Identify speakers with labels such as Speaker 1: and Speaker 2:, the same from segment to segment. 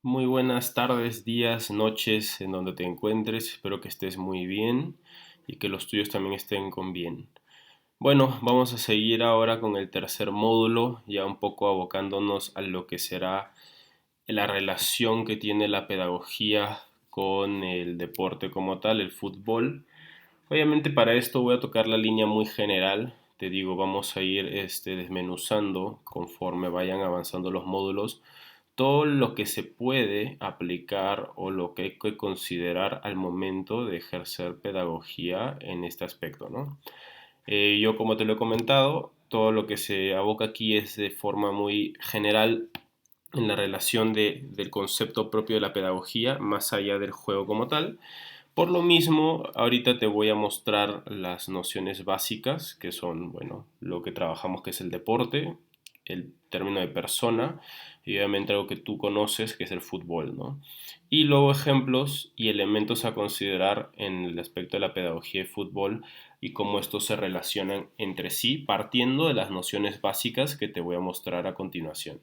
Speaker 1: Muy buenas tardes, días, noches en donde te encuentres. Espero que estés muy bien y que los tuyos también estén con bien. Bueno, vamos a seguir ahora con el tercer módulo, ya un poco abocándonos a lo que será la relación que tiene la pedagogía con el deporte como tal, el fútbol. Obviamente para esto voy a tocar la línea muy general. Te digo, vamos a ir desmenuzando conforme vayan avanzando los módulos todo lo que se puede aplicar o lo que hay que considerar al momento de ejercer pedagogía en este aspecto, ¿no? Yo, como te lo he comentado, todo lo que se aboca aquí es de forma muy general en la relación del concepto propio de la pedagogía, más allá del juego como tal. Por lo mismo, ahorita te voy a mostrar las nociones básicas, que son, bueno, lo que trabajamos que es el deporte, el término de persona y obviamente algo que tú conoces que es el fútbol, ¿no? Y luego ejemplos y elementos a considerar en el aspecto de la pedagogía de fútbol y cómo estos se relacionan entre sí, partiendo de las nociones básicas que te voy a mostrar a continuación.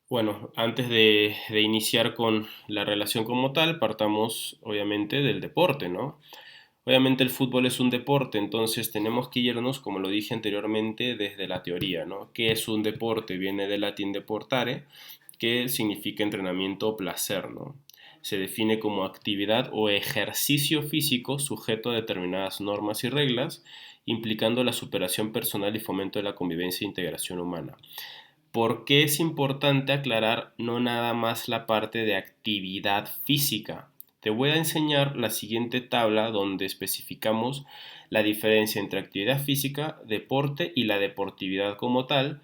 Speaker 1: Bueno, antes de iniciar con la relación como tal, partamos obviamente del deporte, ¿no? Obviamente el fútbol es un deporte, entonces tenemos que irnos, como lo dije anteriormente, desde la teoría, ¿no? ¿Qué es un deporte? Viene del latín deportare, que significa entrenamiento o placer, ¿no? Se define como actividad o ejercicio físico sujeto a determinadas normas y reglas, implicando la superación personal y fomento de la convivencia e integración humana. ¿Por qué es importante aclarar no nada más la parte de actividad física? Te voy a enseñar la siguiente tabla donde especificamos la diferencia entre actividad física, deporte y la deportividad como tal,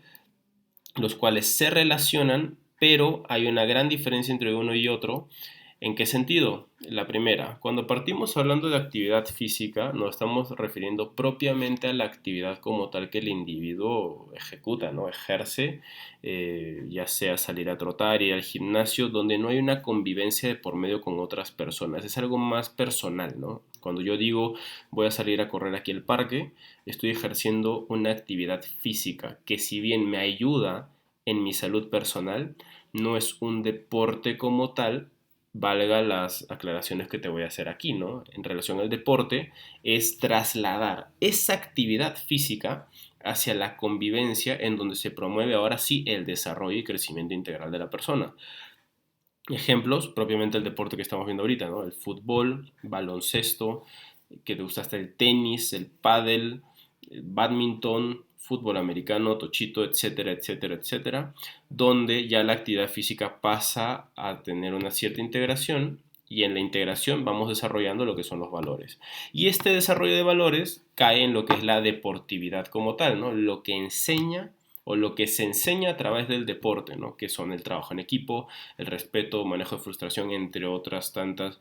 Speaker 1: los cuales se relacionan, pero hay una gran diferencia entre uno y otro. ¿En qué sentido? La primera, cuando partimos hablando de actividad física, nos estamos refiriendo propiamente a la actividad como tal que el individuo ejecuta, ¿no? Ejerce, ya sea salir a trotar, ir al gimnasio, donde no hay una convivencia de por medio con otras personas. Es algo más personal, ¿no? Cuando yo digo voy a salir a correr aquí al parque, estoy ejerciendo una actividad física que si bien me ayuda en mi salud personal, no es un deporte como tal, valga las aclaraciones que te voy a hacer aquí, ¿no? En relación al deporte, es trasladar esa actividad física hacia la convivencia en donde se promueve ahora sí el desarrollo y crecimiento integral de la persona. Ejemplos, propiamente el deporte que estamos viendo ahorita, ¿no? El fútbol, baloncesto, que te gusta hasta el tenis, el pádel, el badminton, fútbol americano, tochito, etcétera, etcétera, etcétera, donde ya la actividad física pasa a tener una cierta integración y en la integración vamos desarrollando lo que son los valores. Y este desarrollo de valores cae en lo que es la deportividad como tal, ¿no? Lo que enseña o lo que se enseña a través del deporte, ¿no? Que son el trabajo en equipo, el respeto, manejo de frustración, entre otras tantas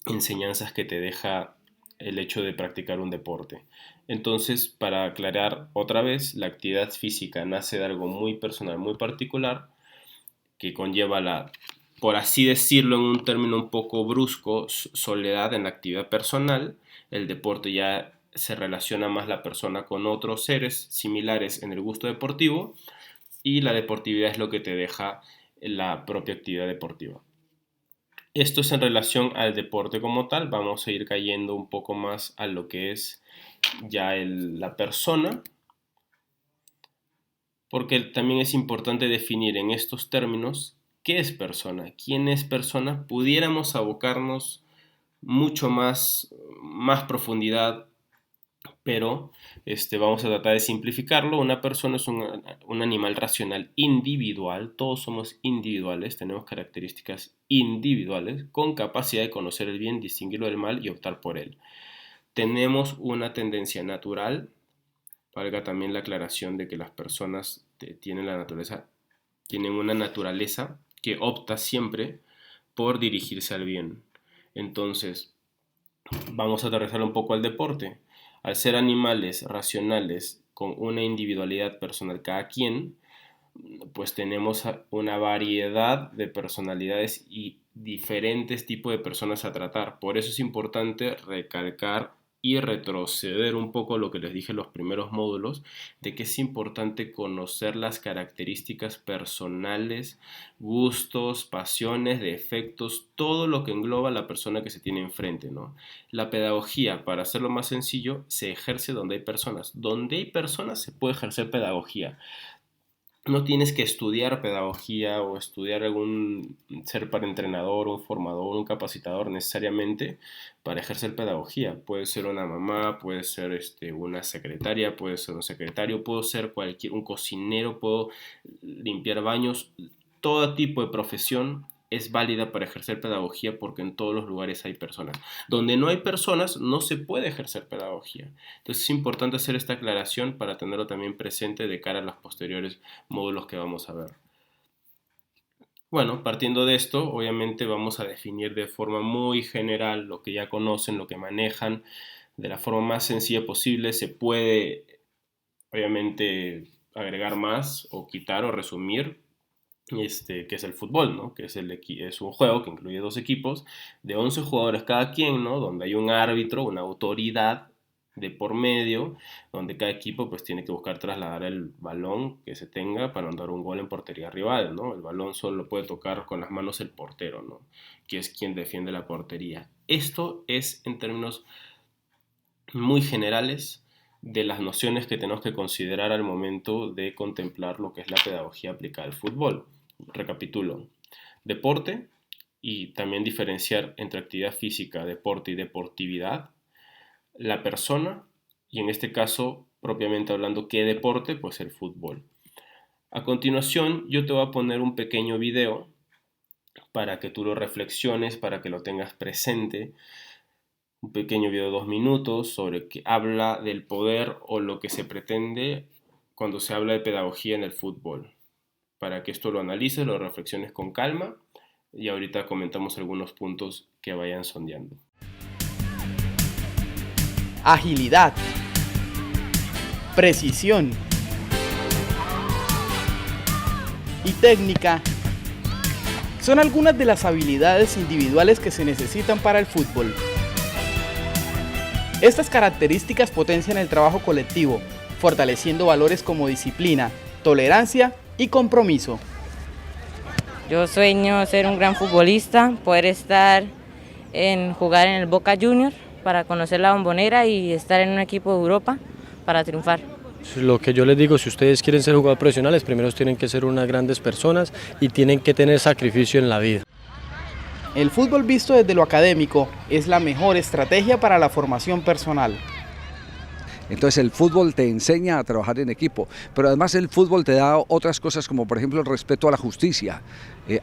Speaker 1: enseñanzas que te deja el hecho de practicar un deporte. Entonces, para aclarar otra vez, la actividad física nace de algo muy personal, muy particular, que conlleva la, por así decirlo en un término un poco brusco, soledad en la actividad personal. El deporte ya se relaciona más la persona con otros seres similares en el gusto deportivo y la deportividad es lo que te deja la propia actividad deportiva. Esto es en relación al deporte como tal. Vamos a ir cayendo un poco más a lo que es ya la persona, porque también es importante definir en estos términos qué es persona, quién es persona. Pudiéramos abocarnos mucho más profundidad, pero vamos a tratar de simplificarlo. Una persona es un animal racional individual, todos somos individuales, tenemos características individuales con capacidad de conocer el bien, distinguirlo del mal y optar por él. Tenemos una tendencia natural, valga también la aclaración de que las personas tienen una naturaleza que opta siempre por dirigirse al bien. Entonces, vamos a aterrizar un poco al deporte. Al ser animales racionales con una individualidad personal cada quien, pues tenemos una variedad de personalidades y diferentes tipos de personas a tratar. Por eso es importante recalcar y retroceder un poco a lo que les dije en los primeros módulos, de que es importante conocer las características personales, gustos, pasiones, defectos, todo lo que engloba la persona que se tiene enfrente, ¿no? La pedagogía, para hacerlo más sencillo, se ejerce donde hay personas. Donde hay personas se puede ejercer pedagogía. No tienes que estudiar pedagogía o estudiar ser para entrenador, un formador, un capacitador necesariamente para ejercer pedagogía. Puede ser una mamá, puede ser una secretaria, puede ser un secretario, puedo ser un cocinero, puedo limpiar baños. Todo tipo de profesión es válida para ejercer pedagogía porque en todos los lugares hay personas. Donde no hay personas no se puede ejercer pedagogía. Entonces es importante hacer esta aclaración para tenerlo también presente de cara a los posteriores módulos que vamos a ver. Bueno, partiendo de esto, obviamente vamos a definir de forma muy general lo que ya conocen, lo que manejan, de la forma más sencilla posible. Se puede, obviamente, agregar más o quitar o resumir, que es el fútbol, ¿no? Que es un juego que incluye dos equipos de 11 jugadores cada quien, ¿no? Donde hay un árbitro, una autoridad de por medio, donde cada equipo pues tiene que buscar trasladar el balón que se tenga para mandar un gol en portería rival, ¿no? El balón solo lo puede tocar con las manos el portero, ¿no? Que es quien defiende la portería. Esto es en términos muy generales de las nociones que tenemos que considerar al momento de contemplar lo que es la pedagogía aplicada al fútbol. Recapitulo. Deporte y también diferenciar entre actividad física, deporte y deportividad. La persona y en este caso, propiamente hablando, ¿qué deporte? Pues el fútbol. A continuación, yo te voy a poner un pequeño video para que tú lo reflexiones, para que lo tengas presente. Un pequeño video de 2 minutos sobre que habla del poder o lo que se pretende cuando se habla de pedagogía en el fútbol. Para que esto lo analices, lo reflexiones con calma y ahorita comentamos algunos puntos que vayan sondeando.
Speaker 2: Agilidad, precisión y técnica son algunas de las habilidades individuales que se necesitan para el fútbol. Estas características potencian el trabajo colectivo, fortaleciendo valores como disciplina, tolerancia y compromiso.
Speaker 3: Yo sueño ser un gran futbolista, poder jugar en el Boca Juniors para conocer la Bombonera y estar en un equipo de Europa para triunfar.
Speaker 4: Lo que yo les digo, si ustedes quieren ser jugadores profesionales, primero tienen que ser unas grandes personas y tienen que tener sacrificio en la vida.
Speaker 2: El fútbol visto desde lo académico es la mejor estrategia para la formación personal.
Speaker 5: Entonces el fútbol te enseña a trabajar en equipo, pero además el fútbol te da otras cosas como por ejemplo el respeto a la justicia.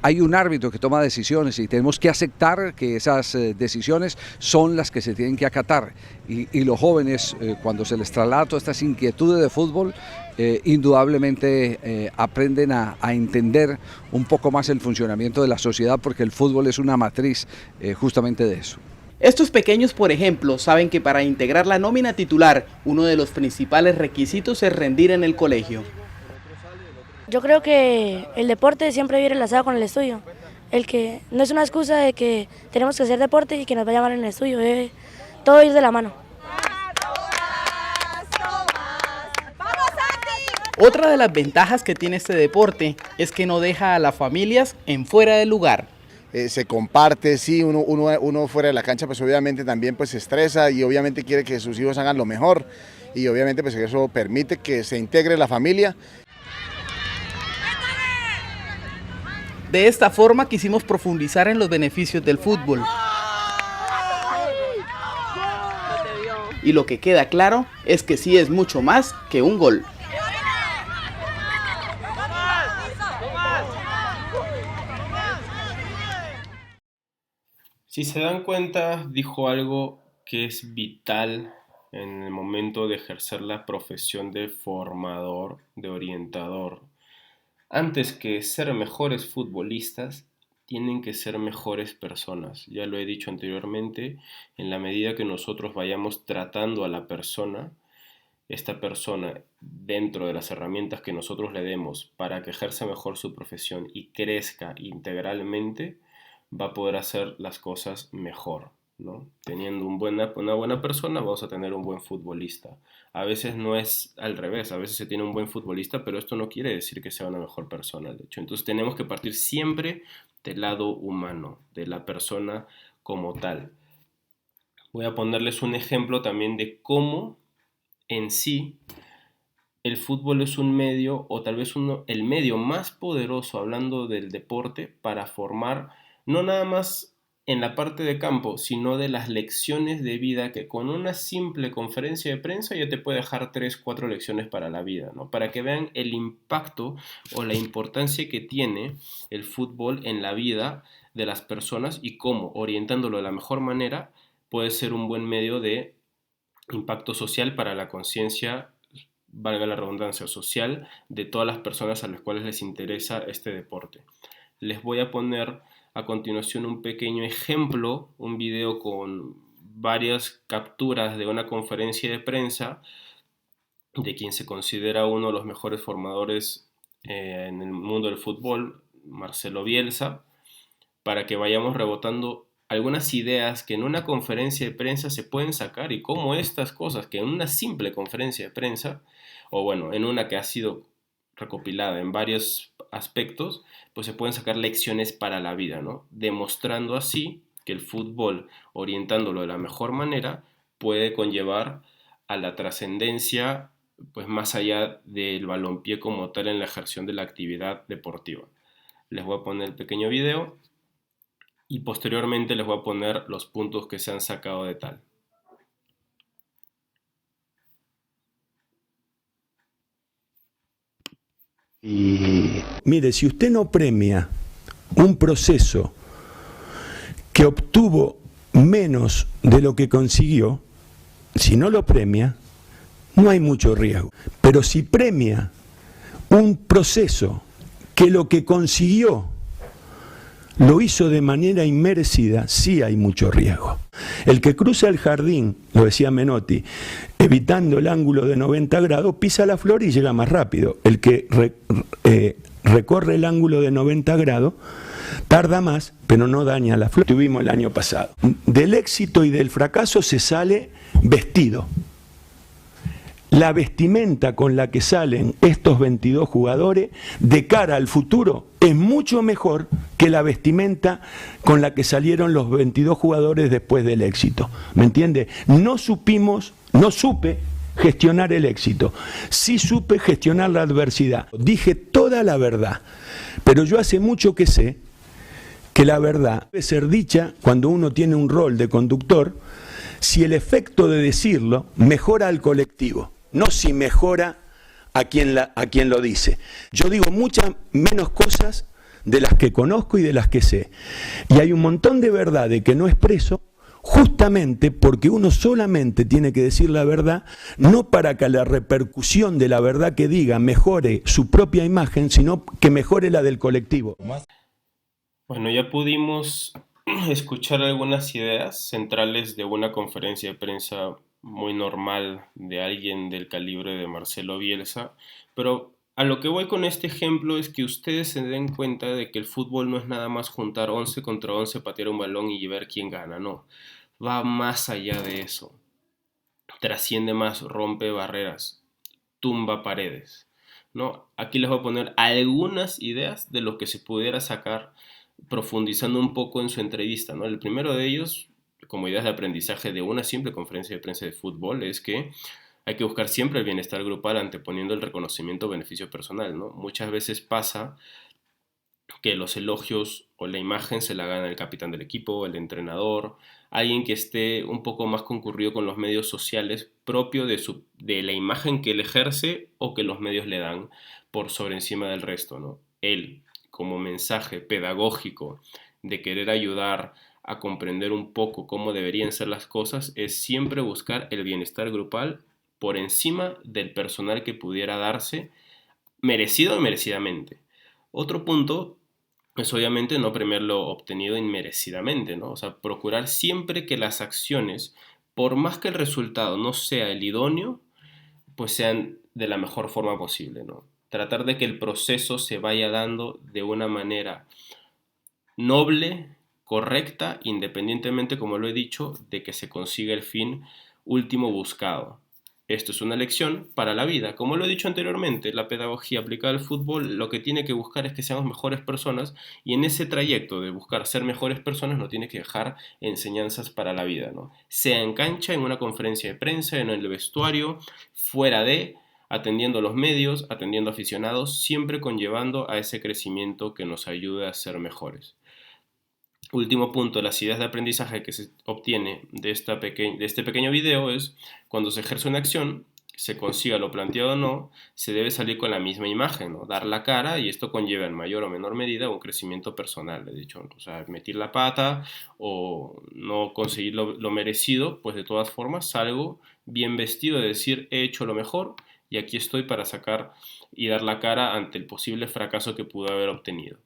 Speaker 5: Hay un árbitro que toma decisiones y tenemos que aceptar que esas decisiones son las que se tienen que acatar. Y los jóvenes, cuando se les traslada todas estas inquietudes de fútbol, indudablemente aprenden a entender un poco más el funcionamiento de la sociedad, porque el fútbol es una matriz justamente de eso.
Speaker 2: Estos pequeños, por ejemplo, saben que para integrar la nómina titular, uno de los principales requisitos es rendir en el colegio.
Speaker 6: Yo creo que el deporte siempre viene enlazado con el estudio. El que no es una excusa de que tenemos que hacer deporte y que nos vaya mal en el estudio, debe todo ir de la mano.
Speaker 2: Otra de las ventajas que tiene este deporte es que no deja a las familias en fuera de lugar.
Speaker 7: Se comparte, sí, uno fuera de la cancha pues obviamente también pues se estresa y obviamente quiere que sus hijos hagan lo mejor y obviamente pues eso permite que se integre la familia.
Speaker 2: De esta forma quisimos profundizar en los beneficios del fútbol. Y lo que queda claro es que sí es mucho más que un gol.
Speaker 1: Si se dan cuenta, dijo algo que es vital en el momento de ejercer la profesión de formador, de orientador. Antes que ser mejores futbolistas, tienen que ser mejores personas. Ya lo he dicho anteriormente, en la medida que nosotros vayamos tratando a la persona, esta persona, dentro de las herramientas que nosotros le demos para que ejerza mejor su profesión y crezca integralmente, va a poder hacer las cosas mejor. ¿no? Teniendo una buena persona, vamos a tener un buen futbolista. A veces no es al revés, a veces se tiene un buen futbolista, pero esto no quiere decir que sea una mejor persona, de hecho. Entonces tenemos que partir siempre del lado humano, de la persona como tal. Voy a ponerles un ejemplo también de cómo en sí el fútbol es un medio, o tal vez el medio más poderoso, hablando del deporte, para formar no nada más en la parte de campo, sino de las lecciones de vida que con una simple conferencia de prensa ya te puede dejar 3, 4 lecciones para la vida, ¿no? Para que vean el impacto o la importancia que tiene el fútbol en la vida de las personas y cómo, orientándolo de la mejor manera, puede ser un buen medio de impacto social para la conciencia, valga la redundancia, social de todas las personas a las cuales les interesa este deporte. Les voy a poner a continuación un pequeño ejemplo, un video con varias capturas de una conferencia de prensa de quien se considera uno de los mejores formadores en el mundo del fútbol, Marcelo Bielsa, para que vayamos rebotando algunas ideas que en una conferencia de prensa se pueden sacar y cómo estas cosas que en una simple conferencia de prensa, o bueno, en una que ha sido recopilada en varios aspectos, pues se pueden sacar lecciones para la vida, ¿no? Demostrando así que el fútbol, orientándolo de la mejor manera, puede conllevar a la trascendencia, pues más allá del balompié como tal en la ejerción de la actividad deportiva. Les voy a poner el pequeño video y posteriormente les voy a poner los puntos que se han sacado de tal.
Speaker 8: Y mire, si usted no premia un proceso que obtuvo menos de lo que consiguió, si no lo premia, no hay mucho riesgo. Pero si premia un proceso que lo que consiguió lo hizo de manera inmerecida, sí hay mucho riesgo. El que cruza el jardín, lo decía Menotti, evitando el ángulo de 90 grados, pisa la flor y llega más rápido. El que recorre el ángulo de 90 grados tarda más, pero no daña la flor. Tuvimos el año pasado. Del éxito y del fracaso se sale vestido. La vestimenta con la que salen estos 22 jugadores de cara al futuro es mucho mejor que la vestimenta con la que salieron los 22 jugadores después del éxito. ¿Me entiende? No supe gestionar el éxito. Sí supe gestionar la adversidad. Dije toda la verdad, pero yo hace mucho que sé que la verdad debe ser dicha cuando uno tiene un rol de conductor, si el efecto de decirlo mejora al colectivo. No si mejora a quien lo dice. Yo digo muchas menos cosas de las que conozco y de las que sé. Y hay un montón de verdades que no expreso justamente porque uno solamente tiene que decir la verdad, no para que la repercusión de la verdad que diga mejore su propia imagen, sino que mejore la del colectivo.
Speaker 1: Bueno, ya pudimos escuchar algunas ideas centrales de una conferencia de prensa muy normal de alguien del calibre de Marcelo Bielsa, pero a lo que voy con este ejemplo es que ustedes se den cuenta de que el fútbol no es nada más juntar 11 contra 11, patear un balón y ver quién gana, no, va más allá de eso, trasciende más, rompe barreras, tumba paredes, ¿no? Aquí les voy a poner algunas ideas de lo que se pudiera sacar profundizando un poco en su entrevista, ¿no? El primero de ellos, como ideas de aprendizaje de una simple conferencia de prensa de fútbol, es que hay que buscar siempre el bienestar grupal anteponiendo el reconocimiento o beneficio personal, ¿no? Muchas veces pasa que los elogios o la imagen se la gana el capitán del equipo, el entrenador, alguien que esté un poco más concurrido con los medios sociales propio de la imagen que él ejerce o que los medios le dan por sobre encima del resto, ¿no? Él, como mensaje pedagógico de querer ayudar a comprender un poco cómo deberían ser las cosas, es siempre buscar el bienestar grupal por encima del personal que pudiera darse merecido o merecidamente. Otro punto es obviamente no premiar lo obtenido inmerecidamente, ¿no? O sea, procurar siempre que las acciones, por más que el resultado no sea el idóneo, pues sean de la mejor forma posible, ¿no? Tratar de que el proceso se vaya dando de una manera noble, correcta, independientemente, como lo he dicho, de que se consiga el fin último buscado. Esto es una lección para la vida. Como lo he dicho anteriormente, la pedagogía aplicada al fútbol lo que tiene que buscar es que seamos mejores personas, y en ese trayecto de buscar ser mejores personas no tiene que dejar enseñanzas para la vida, ¿no? Sea en cancha, en una conferencia de prensa, en el vestuario, fuera de, atendiendo a los medios, atendiendo a aficionados, siempre conllevando a ese crecimiento que nos ayude a ser mejores. Último punto, las ideas de aprendizaje que se obtiene de este pequeño video es: cuando se ejerce una acción, se consiga lo planteado o no, se debe salir con la misma imagen, ¿no? Dar la cara, y esto conlleva en mayor o menor medida un crecimiento personal, he dicho, ¿no? O sea, meter la pata o no conseguir lo merecido, pues de todas formas salgo bien vestido de decir, he hecho lo mejor y aquí estoy para sacar y dar la cara ante el posible fracaso que pudo haber obtenido.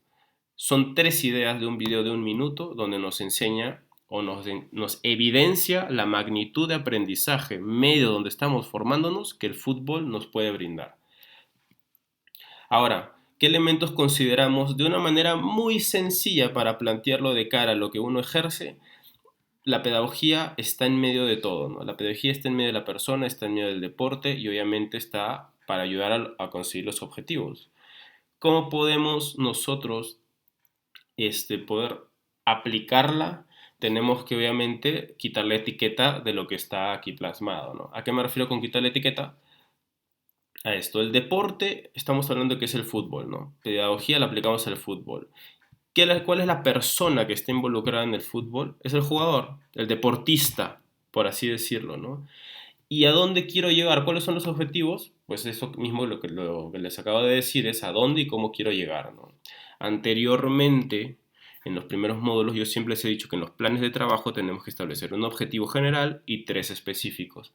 Speaker 1: Son 3 ideas de un video de 1 minuto donde nos enseña o nos evidencia la magnitud de aprendizaje medio donde estamos formándonos que el fútbol nos puede brindar. Ahora, ¿qué elementos consideramos de una manera muy sencilla para plantearlo de cara a lo que uno ejerce? La pedagogía está en medio de todo, ¿no? La pedagogía está en medio de la persona, está en medio del deporte y obviamente está para ayudar a conseguir los objetivos. ¿Cómo podemos nosotros poder aplicarla? Tenemos que obviamente quitar la etiqueta de lo que está aquí plasmado, ¿no? ¿A qué me refiero con quitar la etiqueta? A esto, el deporte, estamos hablando de que es el fútbol, ¿no? Pedagogía la aplicamos al fútbol. ¿Cuál es la persona que está involucrada en el fútbol? Es el jugador, el deportista, por así decirlo, ¿no? ¿Y a dónde quiero llegar? ¿Cuáles son los objetivos? Pues eso mismo lo que les acabo de decir es a dónde y cómo quiero llegar, ¿no? Anteriormente, en los primeros módulos, yo siempre les he dicho que en los planes de trabajo tenemos que establecer un objetivo general y 3 específicos.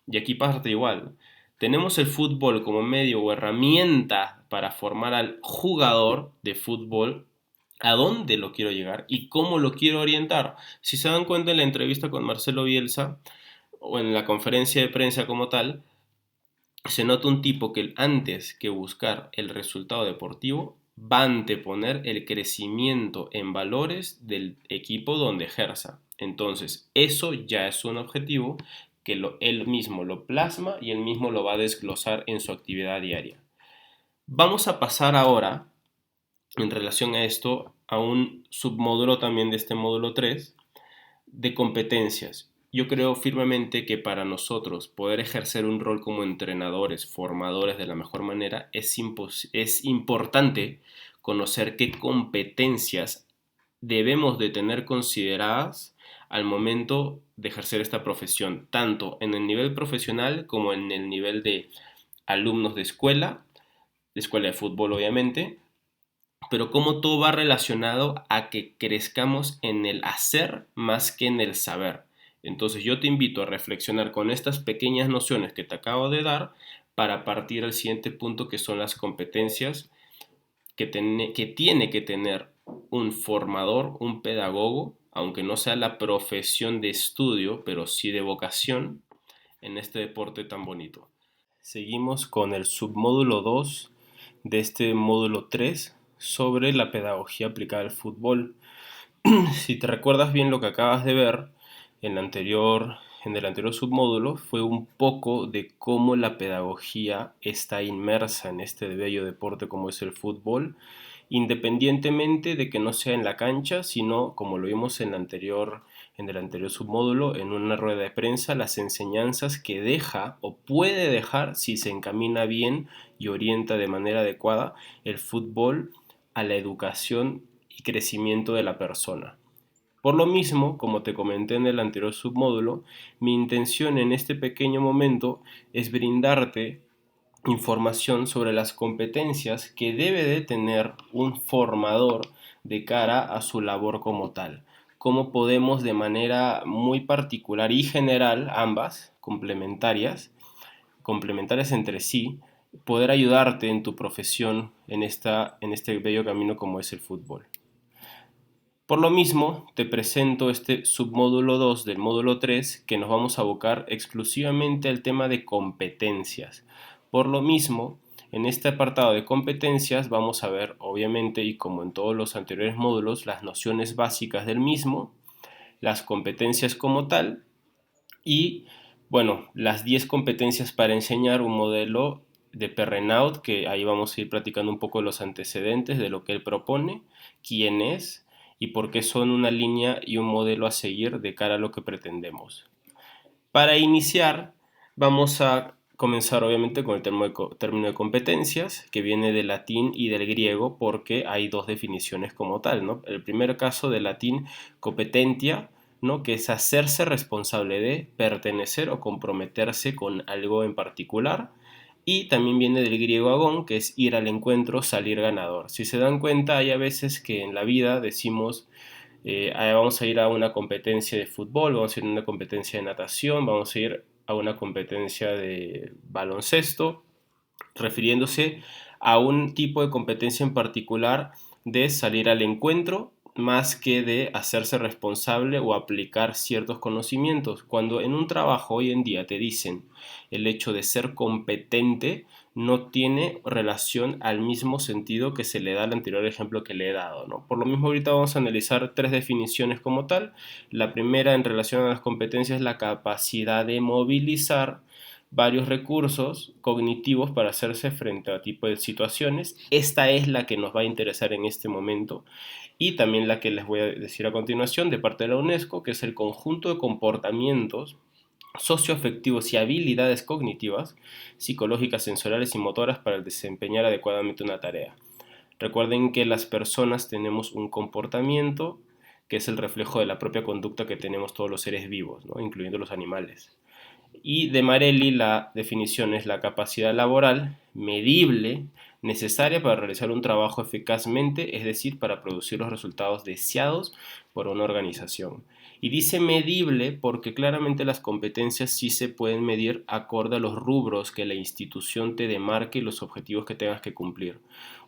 Speaker 1: Y aquí pasa igual. Tenemos el fútbol como medio o herramienta para formar al jugador de fútbol, a dónde lo quiero llegar y cómo lo quiero orientar. Si se dan cuenta en la entrevista con Marcelo Bielsa o en la conferencia de prensa como tal, se nota un tipo que antes que buscar el resultado deportivo va a anteponer el crecimiento en valores del equipo donde ejerza. Entonces, eso ya es un objetivo que él mismo lo plasma y él mismo lo va a desglosar en su actividad diaria. Vamos a pasar ahora, en relación a esto, a un submódulo también de este módulo 3, de competencias. Yo creo firmemente que para nosotros poder ejercer un rol como entrenadores, formadores de la mejor manera, es importante conocer qué competencias debemos de tener consideradas al momento de ejercer esta profesión, tanto en el nivel profesional como en el nivel de alumnos de escuela de fútbol obviamente, pero como todo va relacionado a que crezcamos en el hacer más que en el saber. Entonces yo te invito a reflexionar con estas pequeñas nociones que te acabo de dar para partir al siguiente punto, que son las competencias que tiene que tener un formador, un pedagogo, aunque no sea la profesión de estudio, pero sí de vocación en este deporte tan bonito. Seguimos con el submódulo 2 de este módulo 3 sobre la pedagogía aplicada al fútbol. Si te recuerdas bien lo que acabas de ver en el anterior submódulo, fue un poco de cómo la pedagogía está inmersa en este bello deporte como es el fútbol, independientemente de que no sea en la cancha, sino como lo vimos en el anterior submódulo, en una rueda de prensa, las enseñanzas que deja o puede dejar si se encamina bien y orienta de manera adecuada el fútbol a la educación y crecimiento de la persona. Por lo mismo, como te comenté en el anterior submódulo, mi intención en este pequeño momento es brindarte información sobre las competencias que debe de tener un formador de cara a su labor como tal. Cómo podemos de manera muy particular y general, ambas complementarias entre sí, poder ayudarte en tu profesión en este bello camino como es el fútbol. Por lo mismo, te presento este submódulo 2 del módulo 3, que nos vamos a abocar exclusivamente al tema de competencias. Por lo mismo, En este apartado de competencias vamos a ver, obviamente, y como en todos los anteriores módulos, las nociones básicas del mismo, las competencias como tal y, bueno, las 10 competencias para enseñar un modelo de Perrenaud, que ahí vamos a ir platicando un poco los antecedentes de lo que él propone, quién es y por qué son una línea y un modelo a seguir de cara a lo que pretendemos. Para iniciar, vamos a comenzar obviamente con el término de competencias, que viene del latín y del griego porque hay dos definiciones como tal, ¿no? El primer caso del latín competentia, ¿no? Que es hacerse responsable de, pertenecer o comprometerse con algo en particular. Y también viene del griego agón, que es ir al encuentro, salir ganador. Si se dan cuenta, hay a veces que en la vida decimos vamos a ir a una competencia de fútbol, vamos a ir a una competencia de natación, vamos a ir a una competencia de baloncesto, refiriéndose a un tipo de competencia en particular de salir al encuentro más que de hacerse responsable o aplicar ciertos conocimientos. Cuando en un trabajo hoy en día te dicen el hecho de ser competente, no tiene relación al mismo sentido que se le da al anterior ejemplo que le he dado, ¿no? Por lo mismo, ahorita vamos a analizar 3 definiciones como tal. La primera, en relación a las competencias, es la capacidad de movilizar varios recursos cognitivos para hacerse frente a tipo de situaciones. Esta es la que nos va a interesar en este momento y también la que les voy a decir a continuación de parte de la UNESCO, que es el conjunto de comportamientos socioafectivos y habilidades cognitivas, psicológicas, sensoriales y motoras para desempeñar adecuadamente una tarea. Recuerden que las personas tenemos un comportamiento que es el reflejo de la propia conducta que tenemos todos los seres vivos, ¿no? Incluyendo los animales. Y de Marelli la definición es la capacidad laboral medible necesaria para realizar un trabajo eficazmente, es decir, para producir los resultados deseados por una organización. Y dice medible porque claramente las competencias sí se pueden medir acorde a los rubros que la institución te demarque y los objetivos que tengas que cumplir.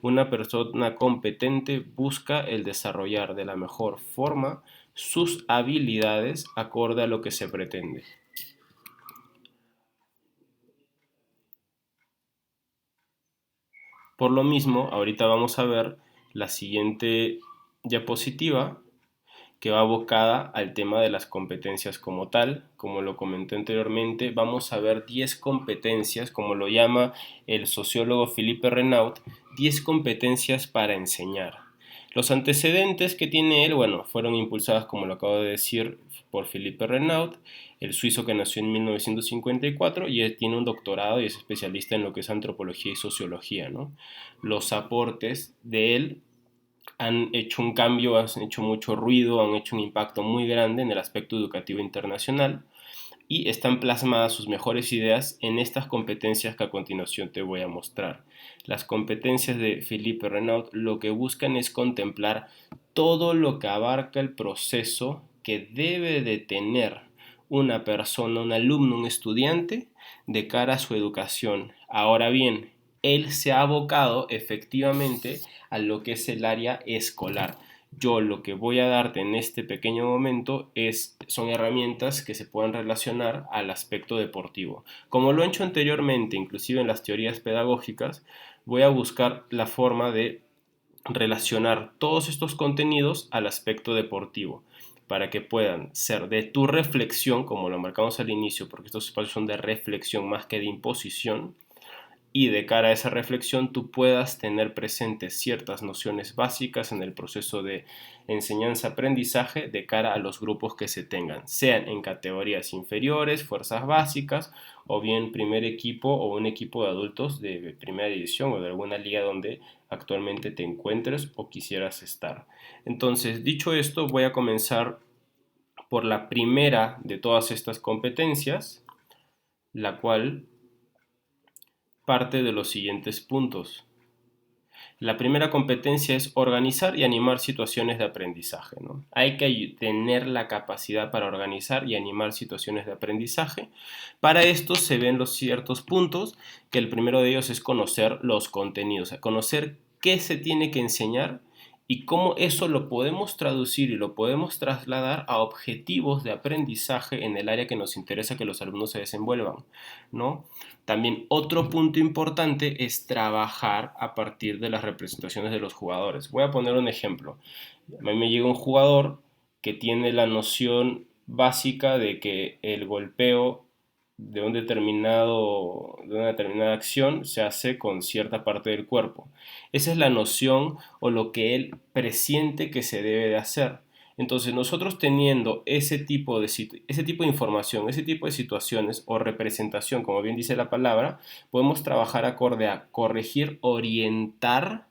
Speaker 1: Una persona competente busca el desarrollar de la mejor forma sus habilidades acorde a lo que se pretende. Por lo mismo, ahorita vamos a ver la siguiente diapositiva que va abocada al tema de las competencias como tal. Como lo comenté anteriormente, vamos a ver 10 competencias, como lo llama el sociólogo Philippe Renaud, 10 competencias para enseñar. Los antecedentes que tiene él, bueno, fueron impulsadas, como lo acabo de decir, por Philippe Renaud, el suizo que nació en 1954 y él tiene un doctorado y es especialista en lo que es antropología y sociología, ¿no? Los aportes de él han hecho un cambio, han hecho mucho ruido, han hecho un impacto muy grande en el aspecto educativo internacional y están plasmadas sus mejores ideas en estas competencias que a continuación te voy a mostrar. Las competencias de Philippe Renaud lo que buscan es contemplar todo lo que abarca el proceso que debe de tener una persona, un alumno, un estudiante de cara a su educación. Ahora bien, él se ha abocado efectivamente a lo que es el área escolar. Yo lo que voy a darte en este pequeño momento son herramientas que se puedan relacionar al aspecto deportivo. Como lo he hecho anteriormente, inclusive en las teorías pedagógicas, voy a buscar la forma de relacionar todos estos contenidos al aspecto deportivo para que puedan ser de tu reflexión, como lo marcamos al inicio, porque estos espacios son de reflexión más que de imposición, y de cara a esa reflexión tú puedas tener presentes ciertas nociones básicas en el proceso de enseñanza-aprendizaje de cara a los grupos que se tengan, sean en categorías inferiores, fuerzas básicas, o bien primer equipo o un equipo de adultos de primera división o de alguna liga donde actualmente te encuentres o quisieras estar. Entonces, dicho esto, voy a comenzar por la primera de todas estas competencias, la cual parte de los siguientes puntos. La primera competencia es organizar y animar situaciones de aprendizaje, ¿no? Hay que tener la capacidad para organizar y animar situaciones de aprendizaje. Para esto se ven los ciertos puntos, que el primero de ellos es conocer los contenidos, conocer qué se tiene que enseñar y cómo eso lo podemos traducir y lo podemos trasladar a objetivos de aprendizaje en el área que nos interesa que los alumnos se desenvuelvan, ¿no? También otro punto importante es trabajar a partir de las representaciones de los jugadores. Voy a poner un ejemplo. A mí me llega un jugador que tiene la noción básica de que el golpeo de una determinada acción se hace con cierta parte del cuerpo. Esa es la noción o lo que él presiente que se debe de hacer. Entonces nosotros teniendo ese tipo de información, ese tipo de situaciones o representación, como bien dice la palabra, podemos trabajar acorde a corregir, orientar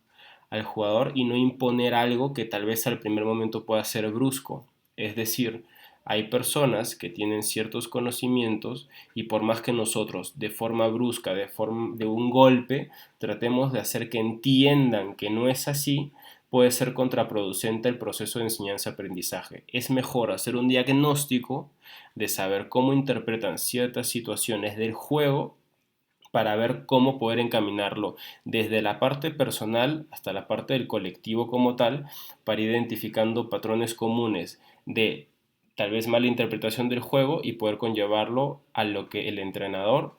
Speaker 1: al jugador y no imponer algo que tal vez al primer momento pueda ser brusco. Es decir, hay personas que tienen ciertos conocimientos y por más que nosotros de forma brusca, de un golpe, tratemos de hacer que entiendan que no es así, puede ser contraproducente el proceso de enseñanza-aprendizaje. Es mejor hacer un diagnóstico de saber cómo interpretan ciertas situaciones del juego para ver cómo poder encaminarlo desde la parte personal hasta la parte del colectivo como tal, para ir identificando patrones comunes de tal vez mala interpretación del juego y poder conllevarlo a lo que el entrenador,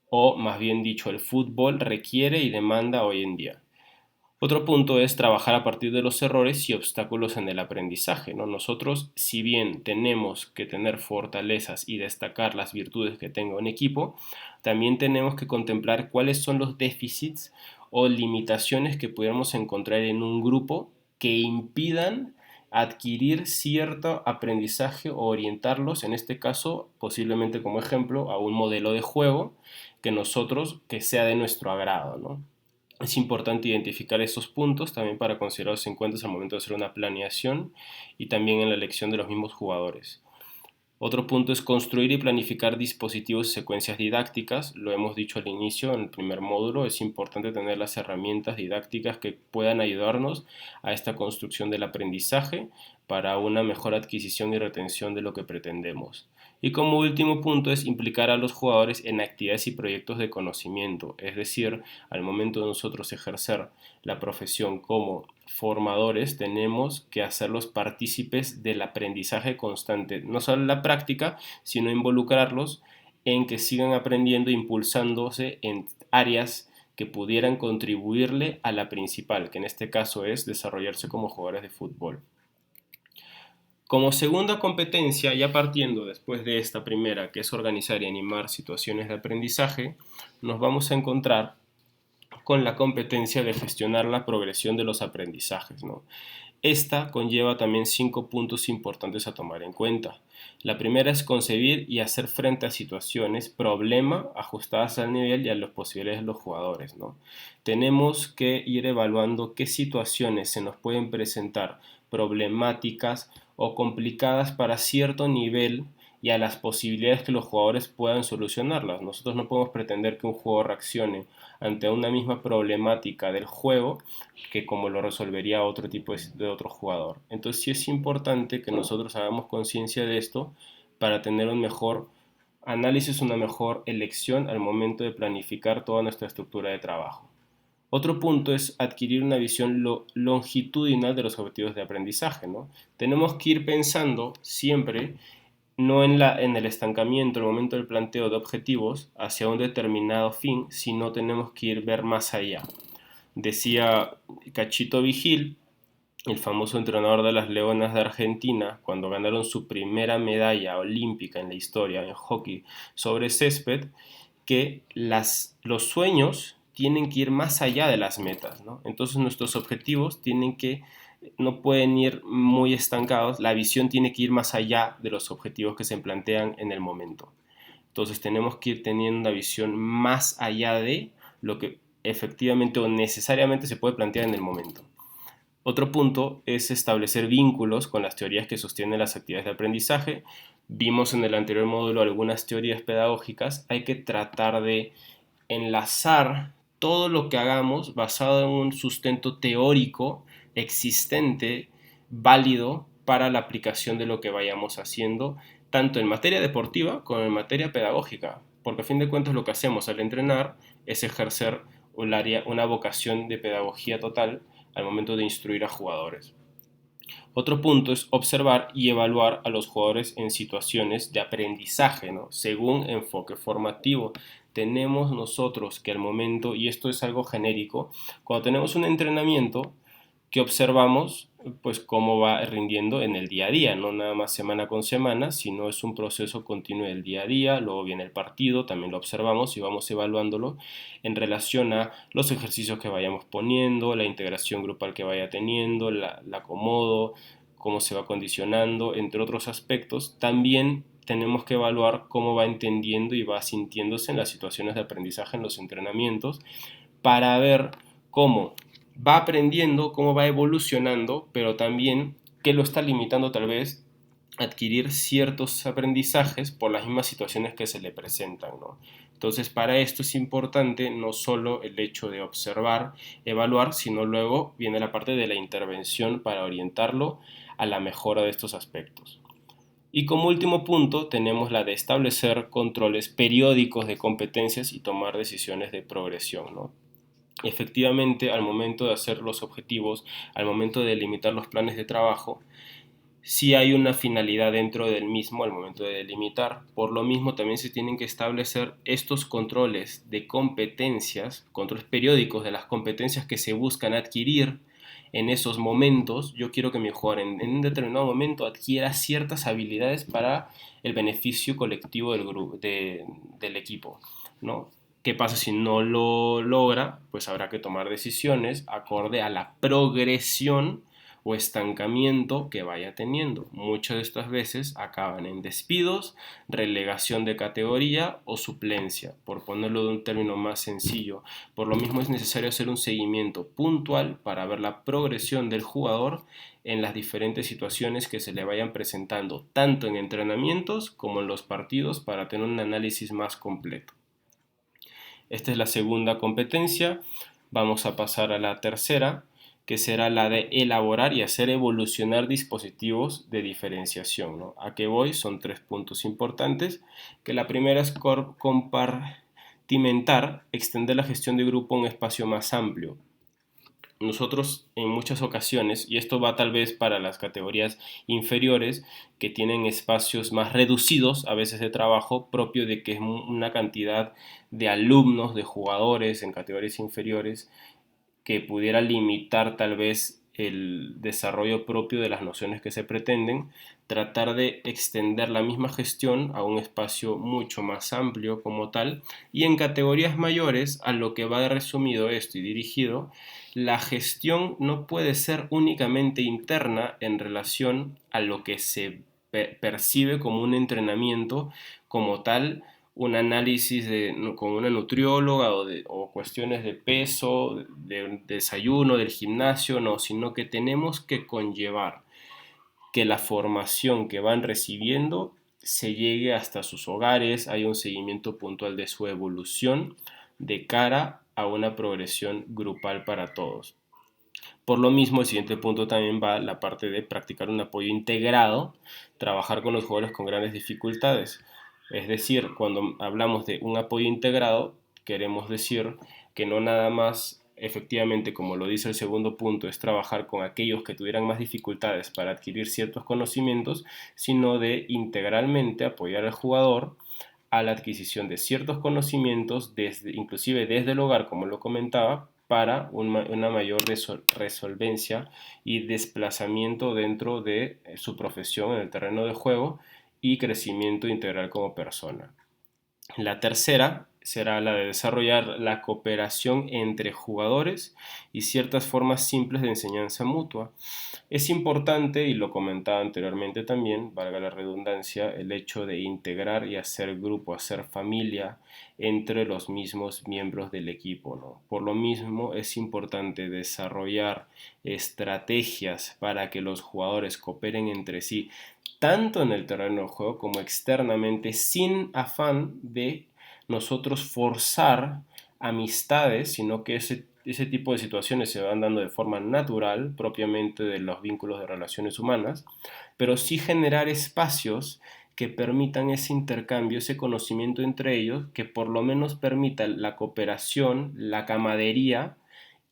Speaker 1: o más bien dicho el fútbol, requiere y demanda hoy en día. Otro punto es trabajar a partir de los errores y obstáculos en el aprendizaje, ¿no? Nosotros, si bien tenemos que tener fortalezas y destacar las virtudes que tenga un equipo, también tenemos que contemplar cuáles son los déficits o limitaciones que pudiéramos encontrar en un grupo que impidan adquirir cierto aprendizaje o orientarlos, en este caso, posiblemente como ejemplo, a un modelo de juego que sea de nuestro agrado, ¿no? Es importante identificar esos puntos también para considerarlos en cuenta al momento de hacer una planeación y también en la elección de los mismos jugadores. Otro punto es construir y planificar dispositivos y secuencias didácticas. Lo hemos dicho al inicio, en el primer módulo, es importante tener las herramientas didácticas que puedan ayudarnos a esta construcción del aprendizaje para una mejor adquisición y retención de lo que pretendemos. Y como último punto es implicar a los jugadores en actividades y proyectos de conocimiento, es decir, al momento de nosotros ejercer la profesión como formadores, tenemos que hacerlos partícipes del aprendizaje constante, no solo en la práctica, sino involucrarlos en que sigan aprendiendo e impulsándose en áreas que pudieran contribuirle a la principal, que en este caso es desarrollarse como jugadores de fútbol. Como segunda competencia, ya partiendo después de esta primera, que es organizar y animar situaciones de aprendizaje, nos vamos a encontrar con la competencia de gestionar la progresión de los aprendizajes, ¿no? Esta conlleva también 5 puntos importantes a tomar en cuenta. La primera es concebir y hacer frente a situaciones, problema, ajustadas al nivel y a las posibilidades de los jugadores, ¿no? Tenemos que ir evaluando qué situaciones se nos pueden presentar problemáticas o complicadas para cierto nivel y a las posibilidades que los jugadores puedan solucionarlas. Nosotros no podemos pretender que un jugador reaccione ante una misma problemática del juego que como lo resolvería otro tipo de otro jugador. Entonces sí es importante que nosotros hagamos conciencia de esto para tener un mejor análisis, una mejor elección al momento de planificar toda nuestra estructura de trabajo. Otro punto es adquirir una visión longitudinal de los objetivos de aprendizaje, ¿no? Tenemos que ir pensando siempre no en el estancamiento, en el momento del planteo de objetivos hacia un determinado fin, sino tenemos que ver más allá. Decía Cachito Vigil, el famoso entrenador de las Leonas de Argentina, cuando ganaron su primera medalla olímpica en la historia en hockey sobre césped, que los sueños tienen que ir más allá de las metas, ¿no? Entonces nuestros objetivos no pueden ir muy estancados, la visión tiene que ir más allá de los objetivos que se plantean en el momento. Entonces tenemos que ir teniendo una visión más allá de lo que efectivamente o necesariamente se puede plantear en el momento. Otro punto es establecer vínculos con las teorías que sostienen las actividades de aprendizaje. Vimos en el anterior módulo algunas teorías pedagógicas. Hay que tratar de enlazar todo lo que hagamos basado en un sustento teórico existente, válido para la aplicación de lo que vayamos haciendo, tanto en materia deportiva como en materia pedagógica, porque a fin de cuentas lo que hacemos al entrenar es ejercer una vocación de pedagogía total al momento de instruir a jugadores. Otro punto es observar y evaluar a los jugadores en situaciones de aprendizaje, ¿no? Según enfoque formativo. Tenemos nosotros que al momento, y esto es algo genérico, cuando tenemos un entrenamiento, que observamos pues cómo va rindiendo en el día a día, no nada más semana con semana, sino es un proceso continuo del día a día. Luego viene el partido, también lo observamos y vamos evaluándolo en relación a los ejercicios que vayamos poniendo, la integración grupal que vaya teniendo, la acomodo, cómo se va condicionando, entre otros aspectos. También tenemos que evaluar cómo va entendiendo y va sintiéndose en las situaciones de aprendizaje en los entrenamientos, para ver cómo va aprendiendo, cómo va evolucionando, pero también qué lo está limitando tal vez a adquirir ciertos aprendizajes por las mismas situaciones que se le presentan, ¿no? Entonces, para esto es importante no solo el hecho de observar, evaluar, sino luego viene la parte de la intervención para orientarlo a la mejora de estos aspectos. Y como último punto tenemos la de establecer controles periódicos de competencias y tomar decisiones de progresión, ¿no? Efectivamente, al momento de hacer los objetivos, al momento de delimitar los planes de trabajo, sí hay una finalidad dentro del mismo al momento de delimitar. Por lo mismo, también se tienen que establecer estos controles de competencias, controles periódicos de las competencias que se buscan adquirir en esos momentos. Yo quiero que mi jugador en un determinado momento adquiera ciertas habilidades para el beneficio colectivo del grupo, del equipo, ¿no? ¿Qué pasa si no lo logra? Pues habrá que tomar decisiones acorde a la progresión o estancamiento que vaya teniendo. Muchas de estas veces acaban en despidos, relegación de categoría o suplencia, por ponerlo de un término más sencillo. Por lo mismo es necesario hacer un seguimiento puntual para ver la progresión del jugador en las diferentes situaciones que se le vayan presentando, tanto en entrenamientos como en los partidos, para tener un análisis más completo. Esta es la segunda competencia. Vamos a pasar a la tercera, que será la de elaborar y hacer evolucionar dispositivos de diferenciación, ¿no? ¿A qué voy? Son 3 puntos importantes, que la primera es compartimentar, extender la gestión de grupo a un espacio más amplio. Nosotros en muchas ocasiones, y esto va tal vez para las categorías inferiores, que tienen espacios más reducidos a veces de trabajo, propio de que es una cantidad de alumnos, de jugadores en categorías inferiores, que pudiera limitar tal vez el desarrollo propio de las nociones que se pretenden, tratar de extender la misma gestión a un espacio mucho más amplio como tal, y en categorías mayores, a lo que va resumido esto y dirigido, la gestión no puede ser únicamente interna en relación a lo que se percibe como un entrenamiento como tal, un análisis con una nutrióloga o cuestiones de peso, de desayuno, del gimnasio, no, sino que tenemos que conllevar que la formación que van recibiendo se llegue hasta sus hogares, hay un seguimiento puntual de su evolución de cara a una progresión grupal para todos. Por lo mismo, el siguiente punto también va la parte de practicar un apoyo integrado, trabajar con los jugadores con grandes dificultades. Es decir, cuando hablamos de un apoyo integrado, queremos decir que no nada más, efectivamente, como lo dice el segundo punto, es trabajar con aquellos que tuvieran más dificultades para adquirir ciertos conocimientos, sino de integralmente apoyar al jugador a la adquisición de ciertos conocimientos, inclusive desde el hogar, como lo comentaba, para una mayor resolvencia y desplazamiento dentro de su profesión en el terreno de juego y crecimiento integral como persona. La tercera será la de desarrollar la cooperación entre jugadores y ciertas formas simples de enseñanza mutua. Es importante, y lo comentaba anteriormente también, valga la redundancia, el hecho de integrar y hacer grupo, hacer familia entre los mismos miembros del equipo, ¿no? Por lo mismo es importante desarrollar estrategias para que los jugadores cooperen entre sí, tanto en el terreno de juego como externamente, sin afán de nosotros forzar amistades, sino que ese tipo de situaciones se van dando de forma natural, propiamente de los vínculos de relaciones humanas, pero sí generar espacios que permitan ese intercambio, ese conocimiento entre ellos, que por lo menos permita la cooperación, la camaradería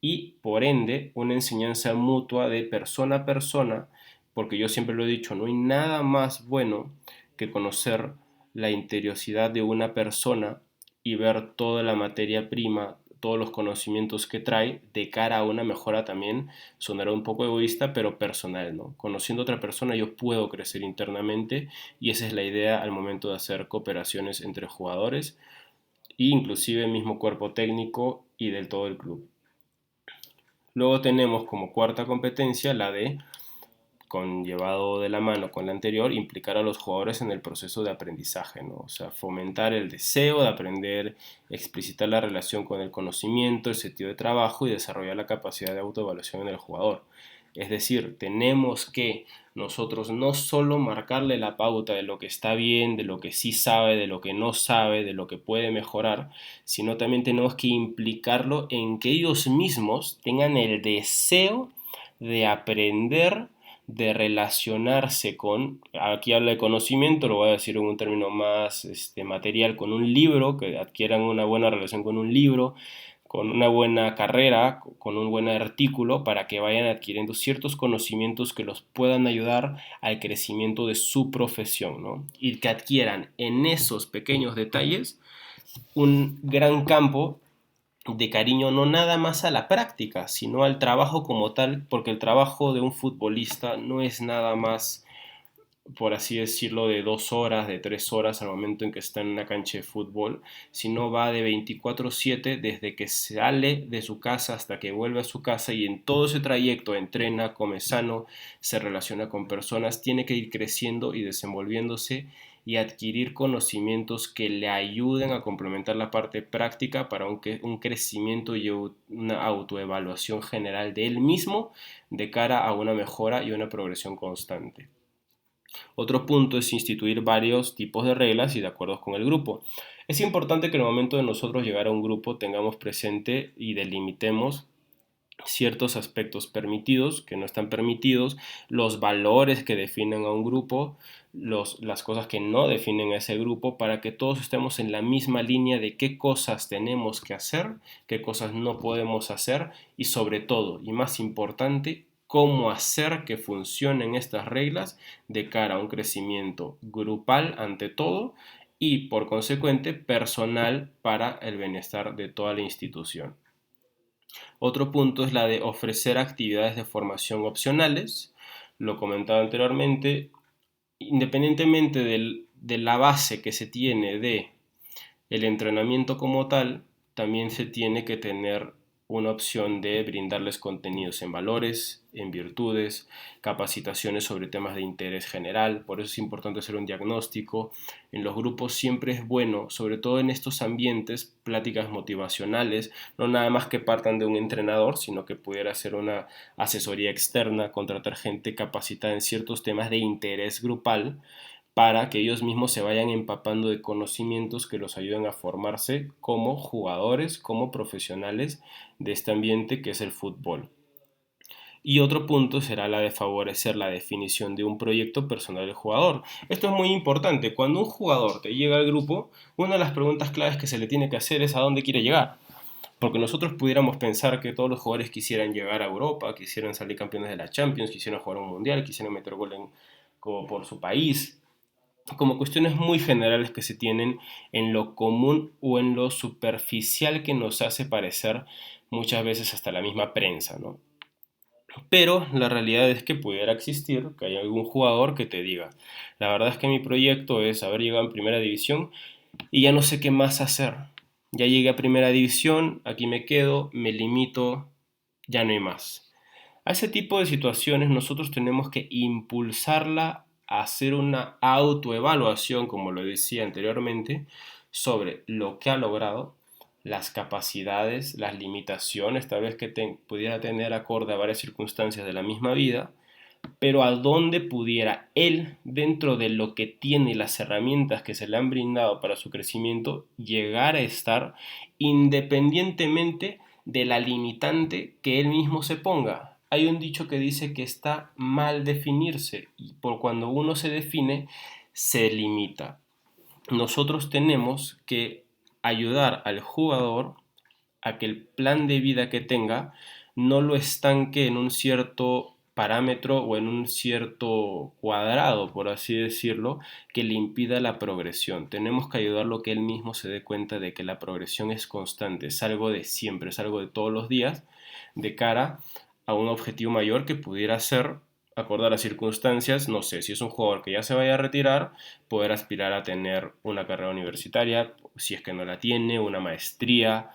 Speaker 1: y por ende una enseñanza mutua de persona a persona, porque yo siempre lo he dicho, no hay nada más bueno que conocer la interiosidad de una persona y ver toda la materia prima, todos los conocimientos que trae de cara a una mejora también, sonará un poco egoísta, pero personal, ¿no? Conociendo a otra persona yo puedo crecer internamente y esa es la idea al momento de hacer cooperaciones entre jugadores e inclusive el mismo cuerpo técnico y del todo el club. Luego tenemos como cuarta competencia la de, llevado de la mano con la anterior, implicar a los jugadores en el proceso de aprendizaje, ¿no? O sea, fomentar el deseo de aprender, explicitar la relación con el conocimiento, el sentido de trabajo y desarrollar la capacidad de autoevaluación en el jugador. Es decir, tenemos que nosotros no solo marcarle la pauta de lo que está bien, de lo que sí sabe, de lo que no sabe, de lo que puede mejorar, sino también tenemos que implicarlo en que ellos mismos tengan el deseo de aprender, de relacionarse con, aquí habla de conocimiento, lo voy a decir en un término más material, con un libro, que adquieran una buena relación con un libro, con una buena carrera, con un buen artículo, para que vayan adquiriendo ciertos conocimientos que los puedan ayudar al crecimiento de su profesión, ¿no? Y que adquieran en esos pequeños detalles un gran campo de cariño, no nada más a la práctica, sino al trabajo como tal, porque el trabajo de un futbolista no es nada más, por así decirlo, de 2 horas, de 3 horas al momento en que está en una cancha de fútbol, sino va de 24/7 desde que sale de su casa hasta que vuelve a su casa, y en todo ese trayecto entrena, come sano, se relaciona con personas, tiene que ir creciendo y desenvolviéndose y adquirir conocimientos que le ayuden a complementar la parte práctica para un crecimiento y una autoevaluación general de él mismo de cara a una mejora y una progresión constante. Otro punto es instituir varios tipos de reglas y de acuerdos con el grupo. Es importante que en el momento de nosotros llegar a un grupo tengamos presente y delimitemos ciertos aspectos permitidos, que no están permitidos, los valores que definen a un grupo, las cosas que no definen a ese grupo, para que todos estemos en la misma línea de qué cosas tenemos que hacer, qué cosas no podemos hacer y sobre todo, y más importante, cómo hacer que funcionen estas reglas de cara a un crecimiento grupal ante todo y por consecuente personal para el bienestar de toda la institución. Otro punto es la de ofrecer actividades de formación opcionales. Lo comentaba anteriormente, independientemente de la base que se tiene de el entrenamiento como tal, también se tiene que tener una opción de brindarles contenidos en valores, en virtudes, capacitaciones sobre temas de interés general. Por eso es importante hacer un diagnóstico. En los grupos siempre es bueno, sobre todo en estos ambientes, pláticas motivacionales, no nada más que partan de un entrenador, sino que pudiera ser una asesoría externa, contratar gente capacitada en ciertos temas de interés grupal, para que ellos mismos se vayan empapando de conocimientos que los ayuden a formarse como jugadores, como profesionales de este ambiente que es el fútbol. Y otro punto será la de favorecer la definición de un proyecto personal del jugador. Esto es muy importante. Cuando un jugador te llega al grupo, una de las preguntas claves que se le tiene que hacer es a dónde quiere llegar. Porque nosotros pudiéramos pensar que todos los jugadores quisieran llegar a Europa, quisieran salir campeones de la Champions, quisieran jugar un mundial, quisieran meter gol por su país, como cuestiones muy generales que se tienen en lo común o en lo superficial que nos hace parecer muchas veces hasta la misma prensa, ¿no? Pero la realidad es que pudiera existir que haya algún jugador que te diga, la verdad es que mi proyecto es haber llegado en primera división y ya no sé qué más hacer. Ya llegué a primera división, aquí me quedo, me limito, ya no hay más. A ese tipo de situaciones nosotros tenemos que impulsarla a hacer una autoevaluación, como lo decía anteriormente, sobre lo que ha logrado, las capacidades, las limitaciones, tal vez que pudiera tener acorde a varias circunstancias de la misma vida, pero a dónde pudiera él, dentro de lo que tiene y las herramientas que se le han brindado para su crecimiento, llegar a estar independientemente de la limitante que él mismo se ponga. Hay un dicho que dice que está mal definirse y por cuando uno se define, se limita. Nosotros tenemos que ayudar al jugador a que el plan de vida que tenga no lo estanque en un cierto parámetro o en un cierto cuadrado, por así decirlo, que le impida la progresión. Tenemos que ayudarlo a que él mismo se dé cuenta de que la progresión es constante, es algo de siempre, es algo de todos los días, de cara a un objetivo mayor que pudiera ser, acorde a las circunstancias, no sé, si es un jugador que ya se vaya a retirar, poder aspirar a tener una carrera universitaria, si es que no la tiene, una maestría,